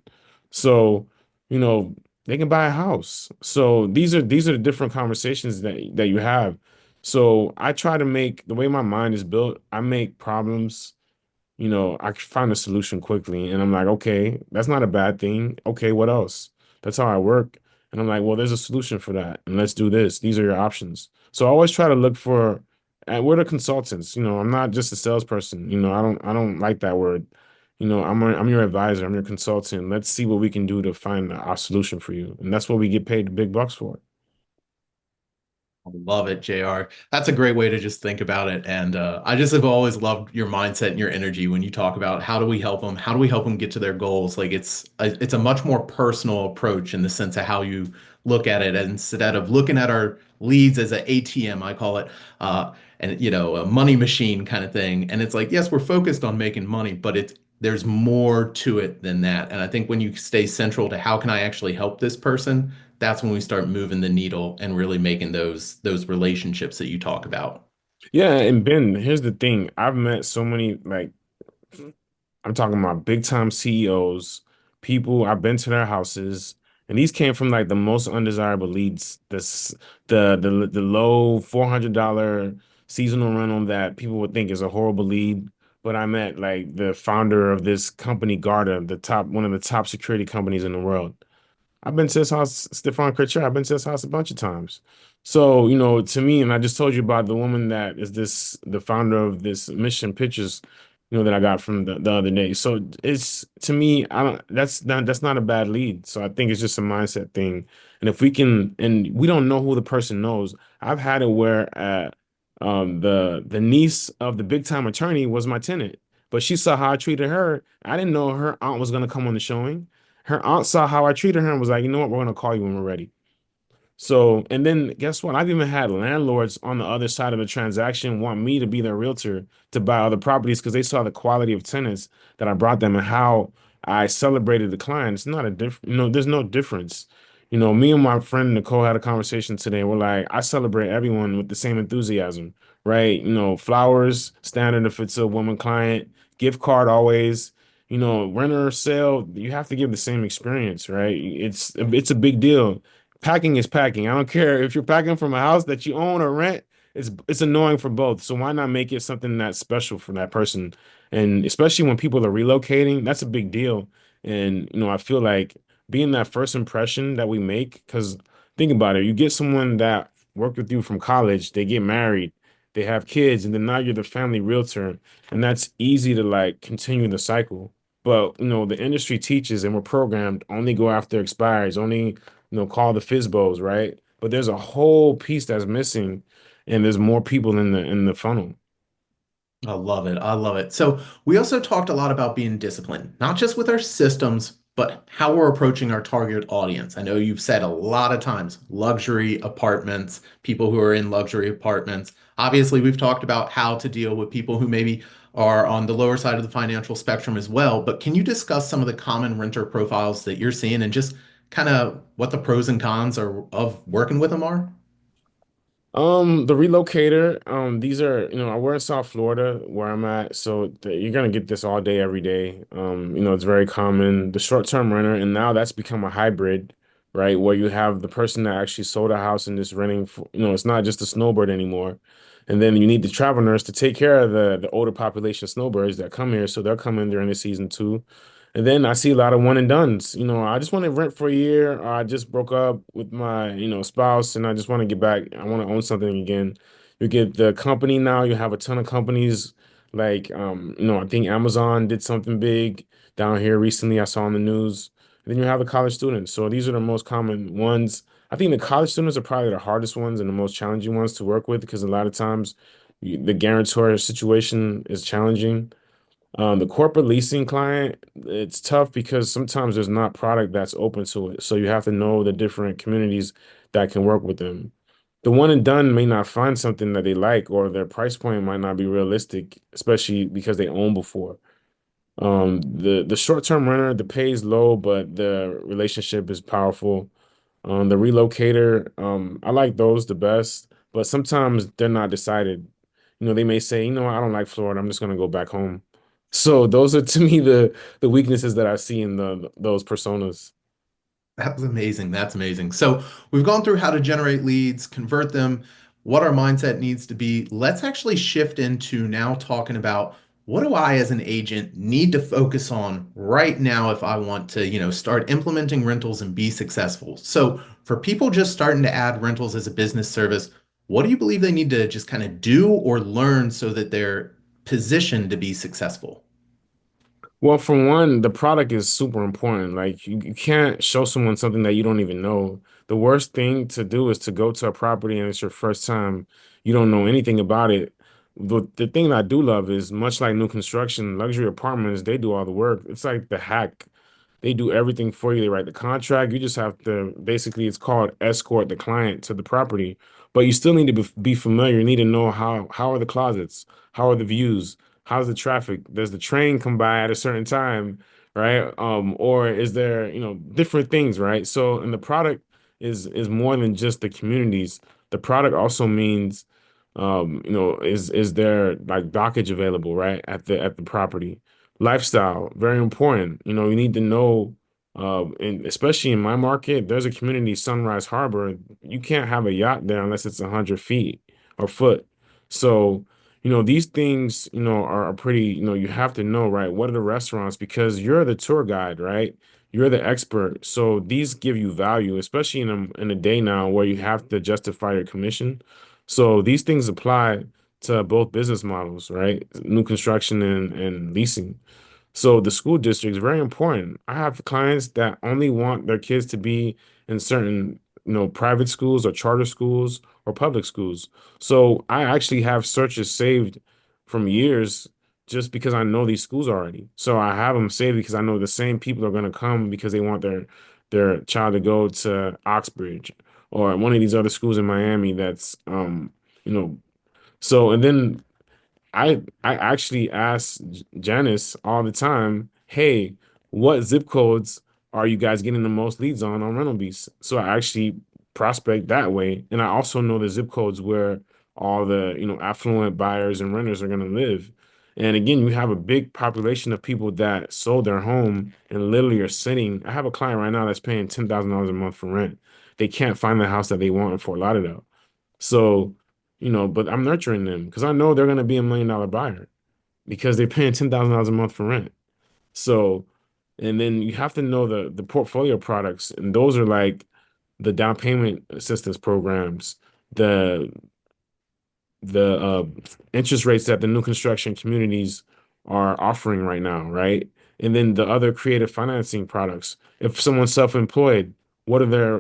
So, you know, they can buy a house. So these are the different conversations that you have. So I try to make the way my mind is built, I make problems I find a solution quickly and I'm like, okay, that's not a bad thing. Okay, what else? That's how I work. And I'm like, well, there's a solution for that. And let's do this. These are your options. So I always try to look for, and we're the consultants. I'm not just a salesperson. I don't like that word. I'm your advisor. I'm your consultant. Let's see what we can do to find our solution for you. And that's what we get paid the big bucks for. I love it, JR. That's a great way to just think about it. And I just have always loved your mindset and your energy when you talk about how do we help them? How do we help them get to their goals? Like it's a much more personal approach in the sense of how you look at it. And instead of looking at our leads as an ATM, I call it, and a money machine kind of thing. And it's like, yes, we're focused on making money, but there's more to it than that. And I think when you stay central to how can I actually help this person, that's when we start moving the needle and really making those relationships that you talk about. Yeah, and Ben, here's the thing. I've met so many like I'm talking about big time CEOs, people I've been to their houses, and these came from like the most undesirable leads. The low $400 seasonal rental that people would think is a horrible lead. But I met like the founder of this company, Garda, one of the top security companies in the world. I've been to his house, Stefan Kretcher. I've been to his house a bunch of times. So, to me, and I just told you about the woman that is the founder of this Mission Pictures, that I got from the other day. So it's to me, I don't that's not a bad lead. So I think it's just a mindset thing. And if we can, and we don't know who the person knows. I've had it where the niece of the big time attorney was my tenant, but she saw how I treated her. I didn't know her aunt was gonna come on the showing. Her aunt saw how I treated her and was like, you know what, we're gonna call you when we're ready. So, and then guess what? I've even had landlords on the other side of the transaction want me to be their realtor to buy other properties because they saw the quality of tenants that I brought them and how I celebrated the client. It's not a different, there's no difference. Me and my friend Nicole had a conversation today. We're like, I celebrate everyone with the same enthusiasm, right? Flowers, standard if it's a woman client, gift card always. Renter or sale, you have to give the same experience, right? It's a big deal. Packing is packing. I don't care if you're packing from a house that you own or rent. It's annoying for both. So why not make it something that's special for that person? And especially when people are relocating, that's a big deal. And I feel like being that first impression that we make, because think about it, you get someone that worked with you from college, they get married, they have kids, and then now you're the family realtor, and that's easy to like continue the cycle. But the industry teaches and we're programmed only go after expires, only call the FISBOs, right? But there's a whole piece that's missing, and there's more people in the funnel. I love it. I love it. So we also talked a lot about being disciplined, not just with our systems, but how we're approaching our target audience. I know you've said a lot of times luxury apartments, people who are in luxury apartments. Obviously, we've talked about how to deal with people who maybe are on the lower side of the financial spectrum as well. But can you discuss some of the common renter profiles that you're seeing and just kind of what the pros and cons are of working with them are? The relocator, these are, we're in South Florida where I'm at, so you're gonna get this all day, every day. It's very common. The short-term renter, and now that's become a hybrid, right? Where you have the person that actually sold a house and just renting for, it's not just a snowbird anymore. And then you need the travel nurse to take care of the older population of snowbirds that come here, so they'll come in during the season too. And then I see a lot of one and dones. I just want to rent for a year. Or I just broke up with my, spouse and I just want to get back. I want to own something again. You get the company now. You have a ton of companies like, I think Amazon did something big down here recently. I saw on the news. And then you have the college students. So these are the most common ones. I think the college students are probably the hardest ones and the most challenging ones to work with because a lot of times the guarantor situation is challenging. The corporate leasing client, it's tough because sometimes there's not product that's open to it. So you have to know the different communities that can work with them. The one and done may not find something that they like, or their price point might not be realistic, especially because they own before. The short-term renter, the pay is low, but the relationship is powerful. The relocator, I like those the best, but sometimes they're not decided. They may say, I don't like Florida. I'm just gonna go back home. So those are to me the weaknesses that I see in those personas. That's amazing. That's amazing. So we've gone through how to generate leads, convert them, what our mindset needs to be. Let's actually shift into now talking about what do I as an agent need to focus on right now if I want to, start implementing rentals and be successful. So for people just starting to add rentals as a business service, what do you believe they need to just kind of do or learn so that they're positioned to be successful? Well, for one, the product is super important. Like you can't show someone something that you don't even know. The worst thing to do is to go to a property and it's your first time. You don't know anything about it. The thing that I do love is much like new construction, luxury apartments, they do all the work. It's like the hack. They do everything for you. They write the contract. You just have to basically, it's called escort the client to the property. But you still need to be familiar. You need to know how are the closets? How are the views? How's the traffic? Does the train come by at a certain time, right? Or is there, different things, right? So, and the product is more than just the communities. The product also means, is there like dockage available, right, at the property? Lifestyle, very important. You need to know, and especially in my market, there's a community, Sunrise Harbor. You can't have a yacht there unless it's 100 feet or foot. So, these things, are pretty, you have to know, right? What are the restaurants? Because you're the tour guide, right? You're the expert. So these give you value, especially in a day now where you have to justify your commission. So these things apply to both business models, right? New construction and leasing. So the school district is very important. I have clients that only want their kids to be in certain, private schools or charter schools or public schools. So I actually have searches saved from years just because I know these schools already. So I have them saved because I know the same people are going to come because they want their child to go to Oxbridge or one of these other schools in Miami that's you know so and then I actually ask Janice all the time, hey, what zip codes are you guys getting the most leads on Rental Beast? So I actually prospect that way. And I also know the zip codes where all the, affluent buyers and renters are going to live. And again, you have a big population of people that sold their home and literally are sitting. I have a client right now that's paying $10,000 a month for rent. They can't find the house that they want in Fort Lauderdale. So, but I'm nurturing them because I know they're going to be $1 million buyer because they're paying $10,000 a month for rent. So, and then you have to know the portfolio products, and those are like the down payment assistance programs, the the interest rates that the new construction communities are offering right now, right? And then the other creative financing products. If someone's self-employed, what are their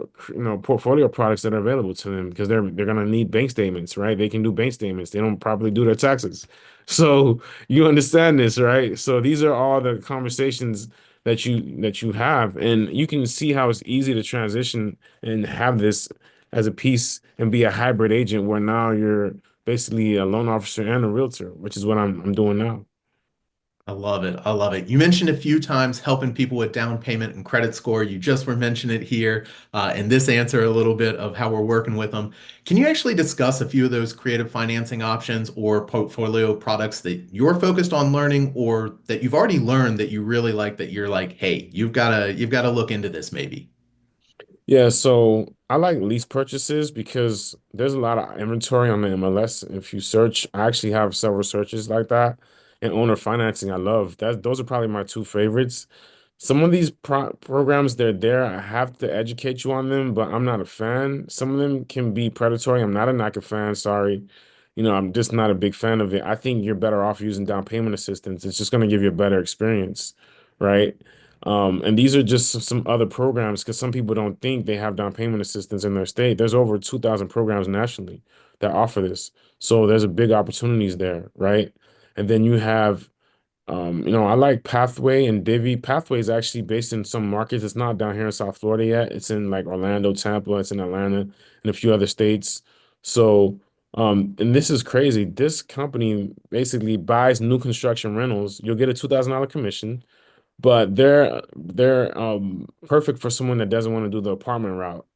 portfolio products that are available to them? Because they're gonna need bank statements, right? They can do bank statements. They don't probably do their taxes. So you understand this, right? So these are all the conversations that you have, and you can see how it's easy to transition and have this as a piece and be a hybrid agent where now you're basically a loan officer and a realtor, which is what I'm doing now. I love it. I love it. You mentioned a few times helping people with down payment and credit score. You just were mentioning it here in this answer a little bit of how we're working with them. Can you actually discuss a few of those creative financing options or portfolio products that you're focused on learning or that you've already learned that you really like that you're like, hey, you've got to look into this maybe? Yeah, so I like lease purchases because there's a lot of inventory on the MLS. If you search, I actually have several searches like that. And owner financing, I love that. Those are probably my two favorites. Some of these programs, they're there. I have to educate you on them, but I'm not a fan. Some of them can be predatory. I'm not a NICA fan, sorry. I'm just not a big fan of it. I think you're better off using down payment assistance. It's just going to give you a better experience, right? And these are just some other programs because some people don't think they have down payment assistance in their state. There's over 2,000 programs nationally that offer this. So there's a big opportunities there, right? And then you have I like Pathway and Divvy. Pathway is actually based in some markets. It's not down here in South Florida yet. It's in like Orlando, Tampa, it's in Atlanta, and a few other states. So, and this is crazy. This company basically buys new construction rentals. You'll get a $2,000 commission, but they're perfect for someone that doesn't want to do the apartment route.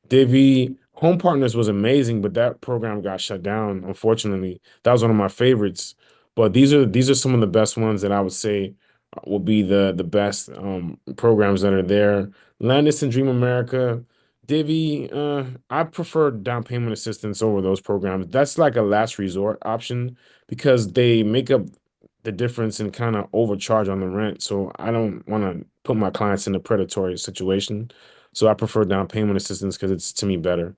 Divvy Home Partners was amazing, but that program got shut down, unfortunately. That was one of my favorites. But these are some of the best ones that I would say will be the best programs that are there. Landis and Dream America, Divvy, I prefer down payment assistance over those programs. That's like a last resort option because they make up the difference and kind of overcharge on the rent. So I don't want to put my clients in a predatory situation. So I prefer down payment assistance because it's to me better.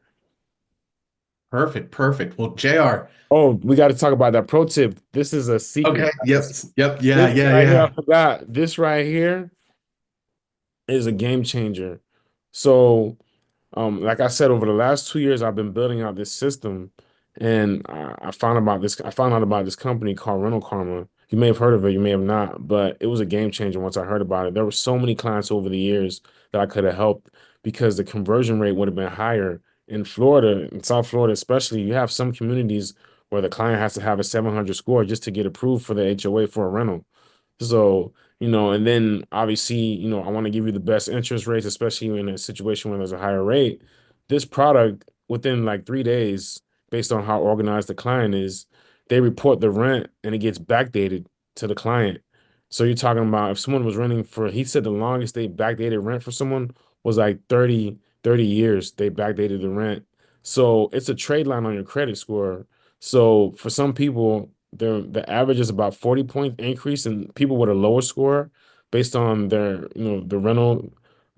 Perfect, perfect. Well, JR. Oh, we got to talk about that pro tip. This is a secret, Okay. Yep. guys. Yep. Yeah. This Yeah. right here, I Yeah. forgot. This right here is a game changer. So like I said, over the last 2 years, I've been building out this system, and I found about this. I found out about this company called Rental Karma. You may have heard of it, you may have not, but it was a game changer once I heard about it. There were so many clients over the years that I could have helped because the conversion rate would have been higher in Florida, in South Florida, especially. You have some communities where the client has to have a 700 score just to get approved for the HOA for a rental. So, and then obviously, I want to give you the best interest rates, especially in a situation where there's a higher rate. This product, within like 3 days, based on how organized the client is, they report the rent and it gets backdated to the client. So you're talking about if someone was renting for, he said the longest they backdated rent for someone was like 30 years. They backdated the rent. So it's a trade line on your credit score. So for some people, the average is about 40-point increase, and people with a lower score based on their, the rental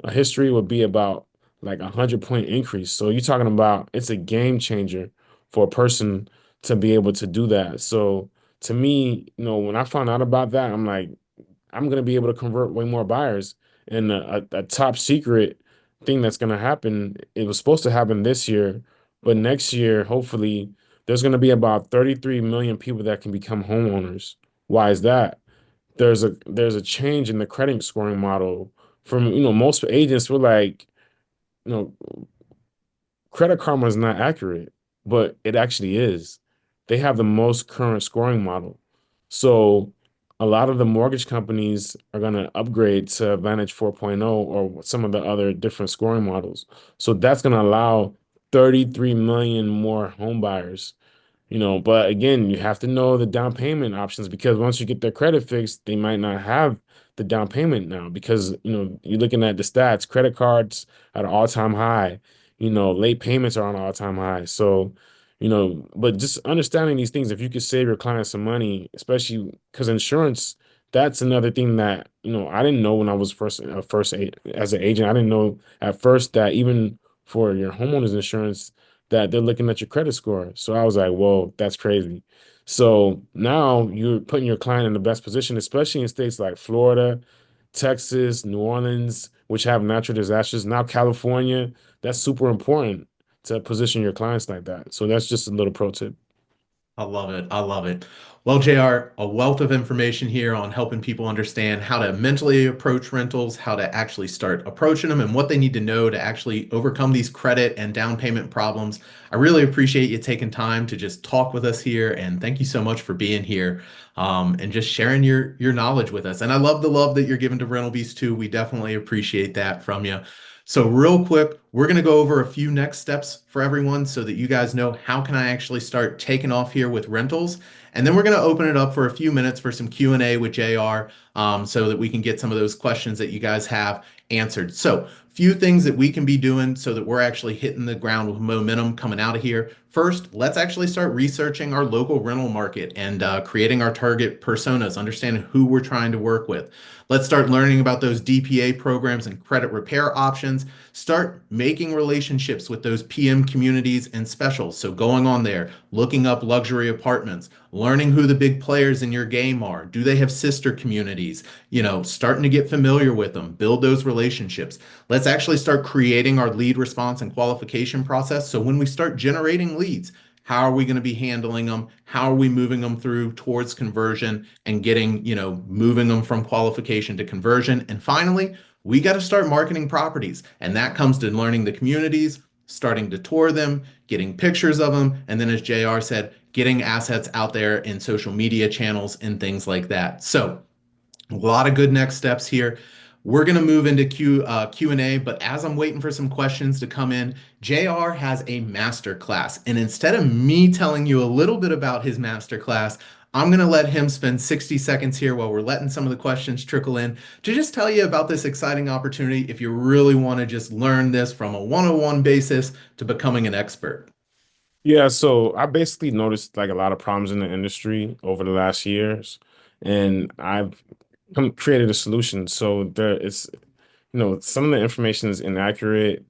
history would be about like 100-point increase. So you're talking about it's a game changer for a person to be able to do that. So to me, when I found out about that, I'm like, I'm gonna be able to convert way more buyers. And a top secret thing that's gonna happen, it was supposed to happen this year, but next year, hopefully, there's gonna be about 33 million people that can become homeowners. Why is that? There's a change in the credit scoring model. From most agents were like, you know, Credit Karma is not accurate, but it actually is. They have the most current scoring model. So a lot of the mortgage companies are going to upgrade to Advantage 4.0 or some of the other different scoring models. So that's going to allow 33 million more home buyers. But again, you have to know the down payment options because once you get their credit fixed, they might not have the down payment now because, you're looking at the stats, credit cards at an all-time high, late payments are on an all-time high. So, but just understanding these things, if you could save your clients some money, especially because insurance, that's another thing that, I didn't know when I was as an agent. I didn't know at first that even for your homeowner's insurance, that they're looking at your credit score. So I was like, whoa, that's crazy. So now you're putting your client in the best position, especially in states like Florida, Texas, New Orleans, which have natural disasters. Now California, that's super important to position your clients like that. So that's just a little pro tip. I love it. I love it. Well, JR, a wealth of information here on helping people understand how to mentally approach rentals, how to actually start approaching them, and what they need to know to actually overcome these credit and down payment problems. I really appreciate you taking time to just talk with us here, and thank you so much for being here, and just sharing your knowledge with us. And I love the love that you're giving to Rental Beast too. We definitely appreciate that from you. So real quick, we're going to go over a few next steps for everyone so that you guys know how can I actually start taking off here with rentals. And then we're going to open it up for a few minutes for some Q&A with JR, so that we can get some of those questions that you guys have answered. So few things that we can be doing so that we're actually hitting the ground with momentum coming out of here. First, let's actually start researching our local rental market and creating our target personas, understanding who we're trying to work with. Let's start learning about those DPA programs and credit repair options. Start making relationships with those PM communities and specials. So going on there, looking up luxury apartments, learning who the big players in your game are. Do they have sister communities? Starting to get familiar with them, build those relationships. Let's actually start creating our lead response and qualification process. So when we start generating leads, how are we going to be handling them? How are we moving them through towards conversion and getting, moving them from qualification to conversion? And finally, we got to start marketing properties. And that comes to learning the communities, starting to tour them, getting pictures of them, and then, as JR said, getting assets out there in social media channels and things like that. So, a lot of good next steps here. We're going to move into Q&A, but as I'm waiting for some questions to come in, JR has a master class. And instead of me telling you a little bit about his master class, I'm going to let him spend 60 seconds here while we're letting some of the questions trickle in to just tell you about this exciting opportunity if you really want to just learn this from a 101 basis to becoming an expert. Yeah, so I basically noticed like a lot of problems in the industry over the last years, and I've created a solution. So there, it's some of the information is inaccurate.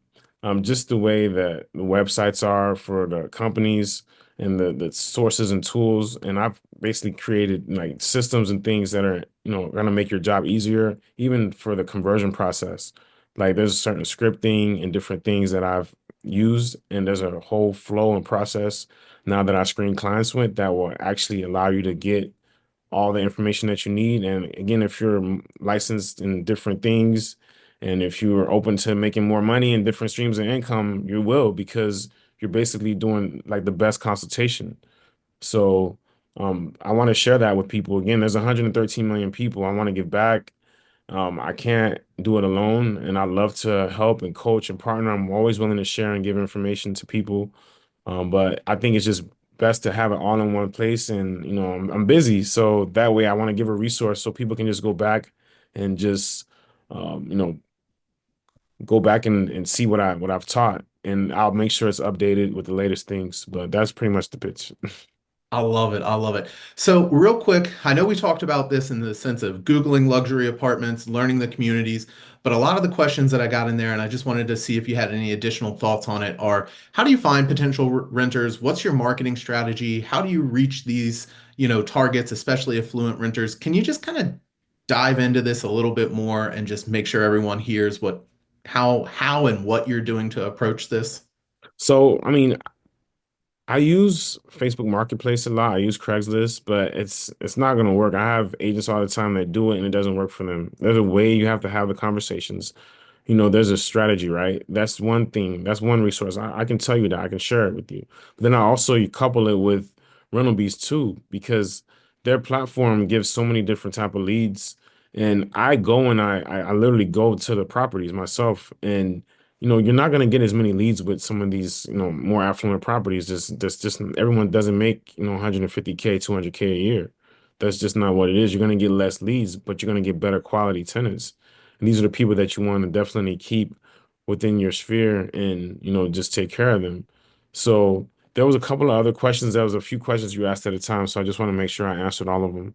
Just the way that the websites are for the companies and the sources and tools. And I've basically created like systems and things that are, gonna make your job easier, even for the conversion process. Like there's certain scripting and different things that I've used, and there's a whole flow and process now that I screen clients with that will actually allow you to get all the information that you need. And again, if you're licensed in different things and if you're open to making more money and different streams of income, you will because you're basically doing like the best consultation. So I want to share that with people. Again, there's 113 million people. I want to give back. I can't do it alone, and I love to help and coach and partner. I'm always willing to share and give information to people, but I think it's just best to have it all in one place. And I'm busy, so that way I want to give a resource so people can just go back and just um, you know go back and see what I've taught, and I'll make sure it's updated with the latest things. But that's pretty much the pitch. I love it. I love it. So, real quick, I know we talked about this in the sense of Googling luxury apartments, learning the communities, but a lot of the questions that I got in there, and I just wanted to see if you had any additional thoughts on it, are how do you find potential renters? What's your marketing strategy? How do you reach these, targets, especially affluent renters? Can you just kind of dive into this a little bit more and just make sure everyone hears how and what you're doing to approach this? So, I mean, I use Facebook Marketplace a lot. I use Craigslist, but it's not gonna work. I have agents all the time that do it and it doesn't work for them. There's a way you have to have the conversations. There's a strategy, right? That's one thing. That's one resource. I can tell you that. I can share it with you. But then I also you couple it with Rental Beast too, because their platform gives so many different type of leads. And I go and I literally go to the properties myself. And you're not gonna get as many leads with some of these, more affluent properties. Just everyone doesn't make, 150K, 200K a year. That's just not what it is. You're gonna get less leads, but you're gonna get better quality tenants. And these are the people that you want to definitely keep within your sphere and, just take care of them. So there was a couple of other questions. There was a few questions you asked at a time. So I just want to make sure I answered all of them.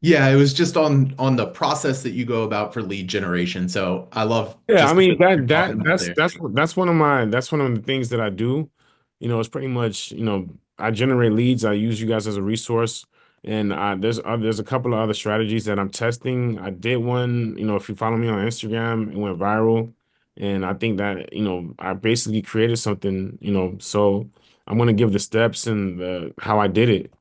Yeah, it was just on the process that you go about for lead generation. So I love Yeah, I just mean you're that talking that about that's there. that's one of the things that I do. It's pretty much, I generate leads. I use you guys as a resource. And there's a couple of other strategies that I'm testing. I did one, if you follow me on Instagram, it went viral. And I think that, I basically created something, so I'm going to give the steps and the how I did it.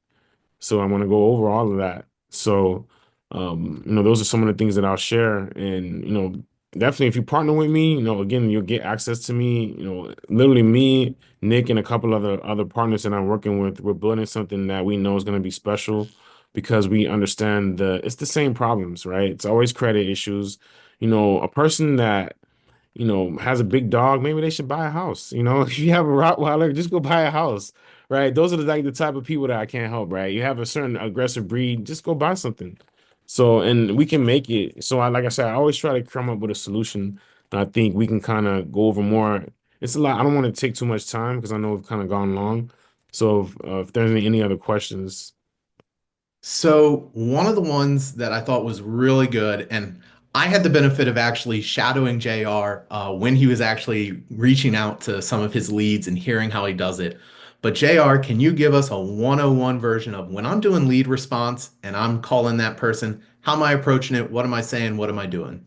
So I want to go over all of that. So, those are some of the things that I'll share. And, definitely if you partner with me, again, you'll get access to me, literally me, Nick, and a couple other partners that I'm working with. We're building something that we know is going to be special because we understand it's the same problems, right? It's always credit issues. A person that has a big dog, maybe they should buy a house. If you have a Rottweiler, just go buy a house, right? Those are like the type of people that I can't help, right? You have a certain aggressive breed, just go buy something. So, and we can make it. So, like I said, I always try to come up with a solution. And I think we can kind of go over more. It's a lot. I don't want to take too much time because I know we've kind of gone long. So, if there's any other questions. So, one of the ones that I thought was really good, and I had the benefit of actually shadowing JR when he was actually reaching out to some of his leads and hearing how he does it. But, JR, can you give us a 101 version of when I'm doing lead response and I'm calling that person? How am I approaching it? What am I saying? What am I doing?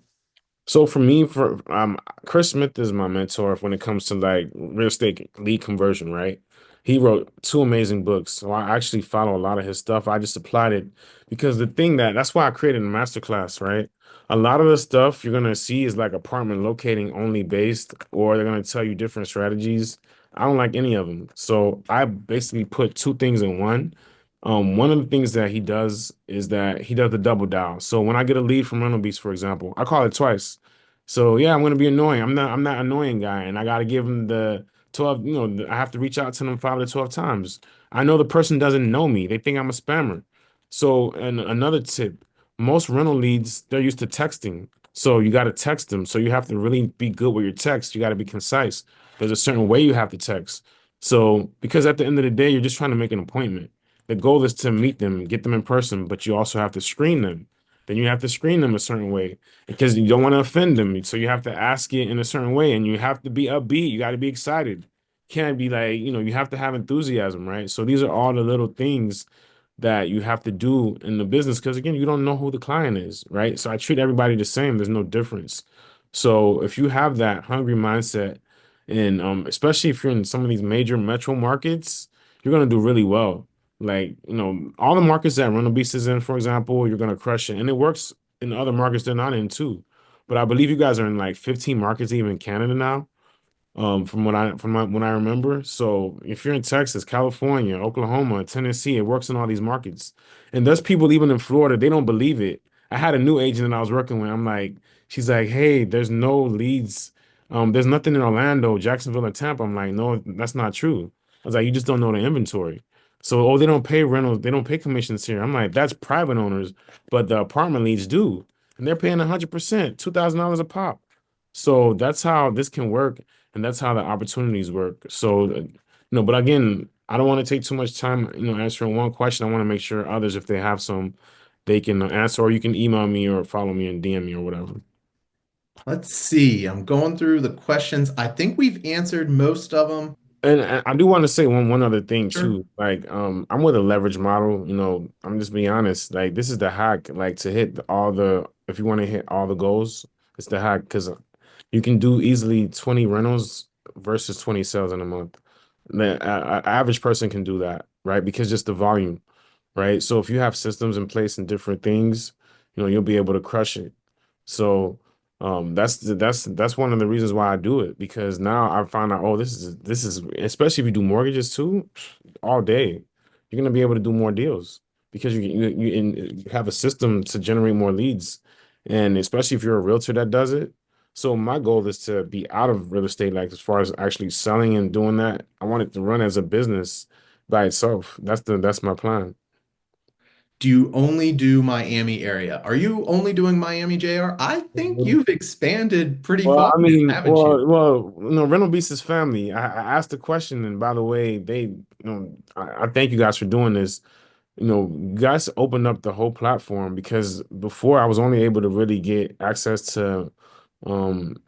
So for me, for Chris Smith is my mentor when it comes to like real estate lead conversion, right? He wrote two amazing books. So I actually follow a lot of his stuff. I just applied it because that's why I created a masterclass, right? A lot of the stuff you're gonna see is like apartment locating only based, or they're gonna tell you different strategies. I don't like any of them. So I basically put two things in one. One of the things that he does is that he does the double dial. So when I get a lead from Rental Beast, for example, I call it twice. So yeah, I'm gonna be annoying. I'm not annoying guy, and I gotta give him the 12. I have to reach out to them 5 to 12 times. I know the person doesn't know me. They think I'm a spammer. So, and another tip, most rental leads, they're used to texting. So you got to text them. So you have to really be good with your text. You got to be concise. There's a certain way you have to text. So, because at the end of the day, you're just trying to make an appointment. The goal is to meet them, get them in person, but you also have to screen them. Then you have to screen them a certain way because you don't want to offend them. So you have to ask it in a certain way and you have to be upbeat. You got to be excited. Can't be like, you have to have enthusiasm, right? So these are all the little things that you have to do in the business because again, you don't know who the client is, right? So I treat everybody the same. There's no difference. So if you have that hungry mindset, and especially if you're in some of these major metro markets, you're gonna do really well. Like, all the markets that Rental Beast is in, for example, you're gonna crush it. And it works in other markets they're not in too. But I believe you guys are in like 15 markets, even in Canada now when I remember. So if you're in Texas, California, Oklahoma, Tennessee, it works in all these markets. And there's people even in Florida, they don't believe it. I had a new agent that I was working with. She's like, hey, there's no leads. There's nothing in Orlando, Jacksonville, or Tampa. I'm like, no, that's not true. I was like, you just don't know the inventory. So, oh, they don't pay rentals, they don't pay commissions here. I'm like, that's private owners, but the apartment leads do. And they're paying 100%, $2,000 a pop. So that's how this can work and that's how the opportunities work. So, but again, I don't want to take too much time, answering one question. I want to make sure others, if they have some, they can answer, or you can email me or follow me and DM me or whatever. Let's see. I'm going through the questions. I think we've answered most of them. And I do want to say one other thing Sure. too. Like, I'm with a leverage model. I'm just being honest. Like, this is the hack. Like, to hit if you want to hit all the goals, it's the hack because you can do easily 20 rentals versus 20 sales in a month. The average person can do that, right? Because just the volume, right? So if you have systems in place and different things, you'll be able to crush it. So that's one of the reasons why I do it because now I find out, oh, this is especially if you do mortgages too, all day, you're gonna be able to do more deals because you have a system to generate more leads, and especially if you're a realtor that does it. So my goal is to be out of real estate, like as far as actually selling and doing that. I want it to run as a business by itself. That's my plan. Do you only do Miami area? Are you only doing Miami, JR? I think you've expanded pretty Well, far I now, mean, haven't you? Rental Beast is family. I asked the question, and by the way, I thank you guys for doing this. You guys opened up the whole platform because before I was only able to really get access to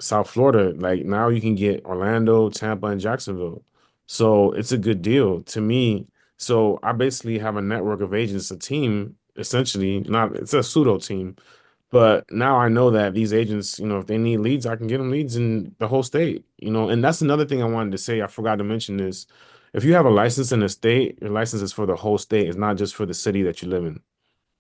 South Florida. Like now you can get Orlando, Tampa, and Jacksonville. So it's a good deal to me. So I basically have a network of agents, a team, essentially, not it's a pseudo team. But now I know that these agents, if they need leads, I can get them leads in the whole state, and that's another thing I wanted to say. I forgot to mention this. If you have a license in a state, your license is for the whole state. It's not just for the city that you live in.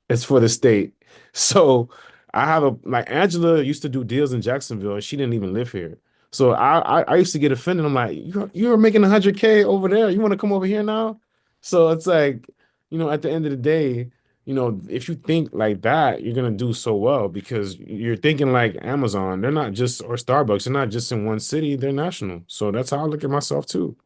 It's for the state. So I have a like Angela used to do deals in Jacksonville and she didn't even live here. So I used to get offended. I'm like, you're making 100K over there. You want to come over here now? So it's like, at the end of the day, if you think like that, you're gonna do so well because you're thinking like Amazon. They're not just or Starbucks. They're not just in one city. They're national. So that's how I look at myself too.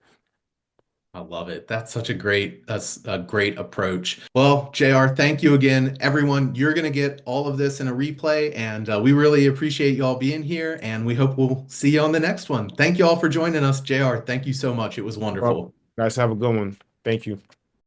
I love it. That's a great approach. Well, JR, thank you again. Everyone, you're going to get all of this in a replay, and we really appreciate y'all being here, and we hope we'll see you on the next one. Thank you all for joining us, JR. Thank you so much. It was Well, wonderful. guys, have a good one. Thank you.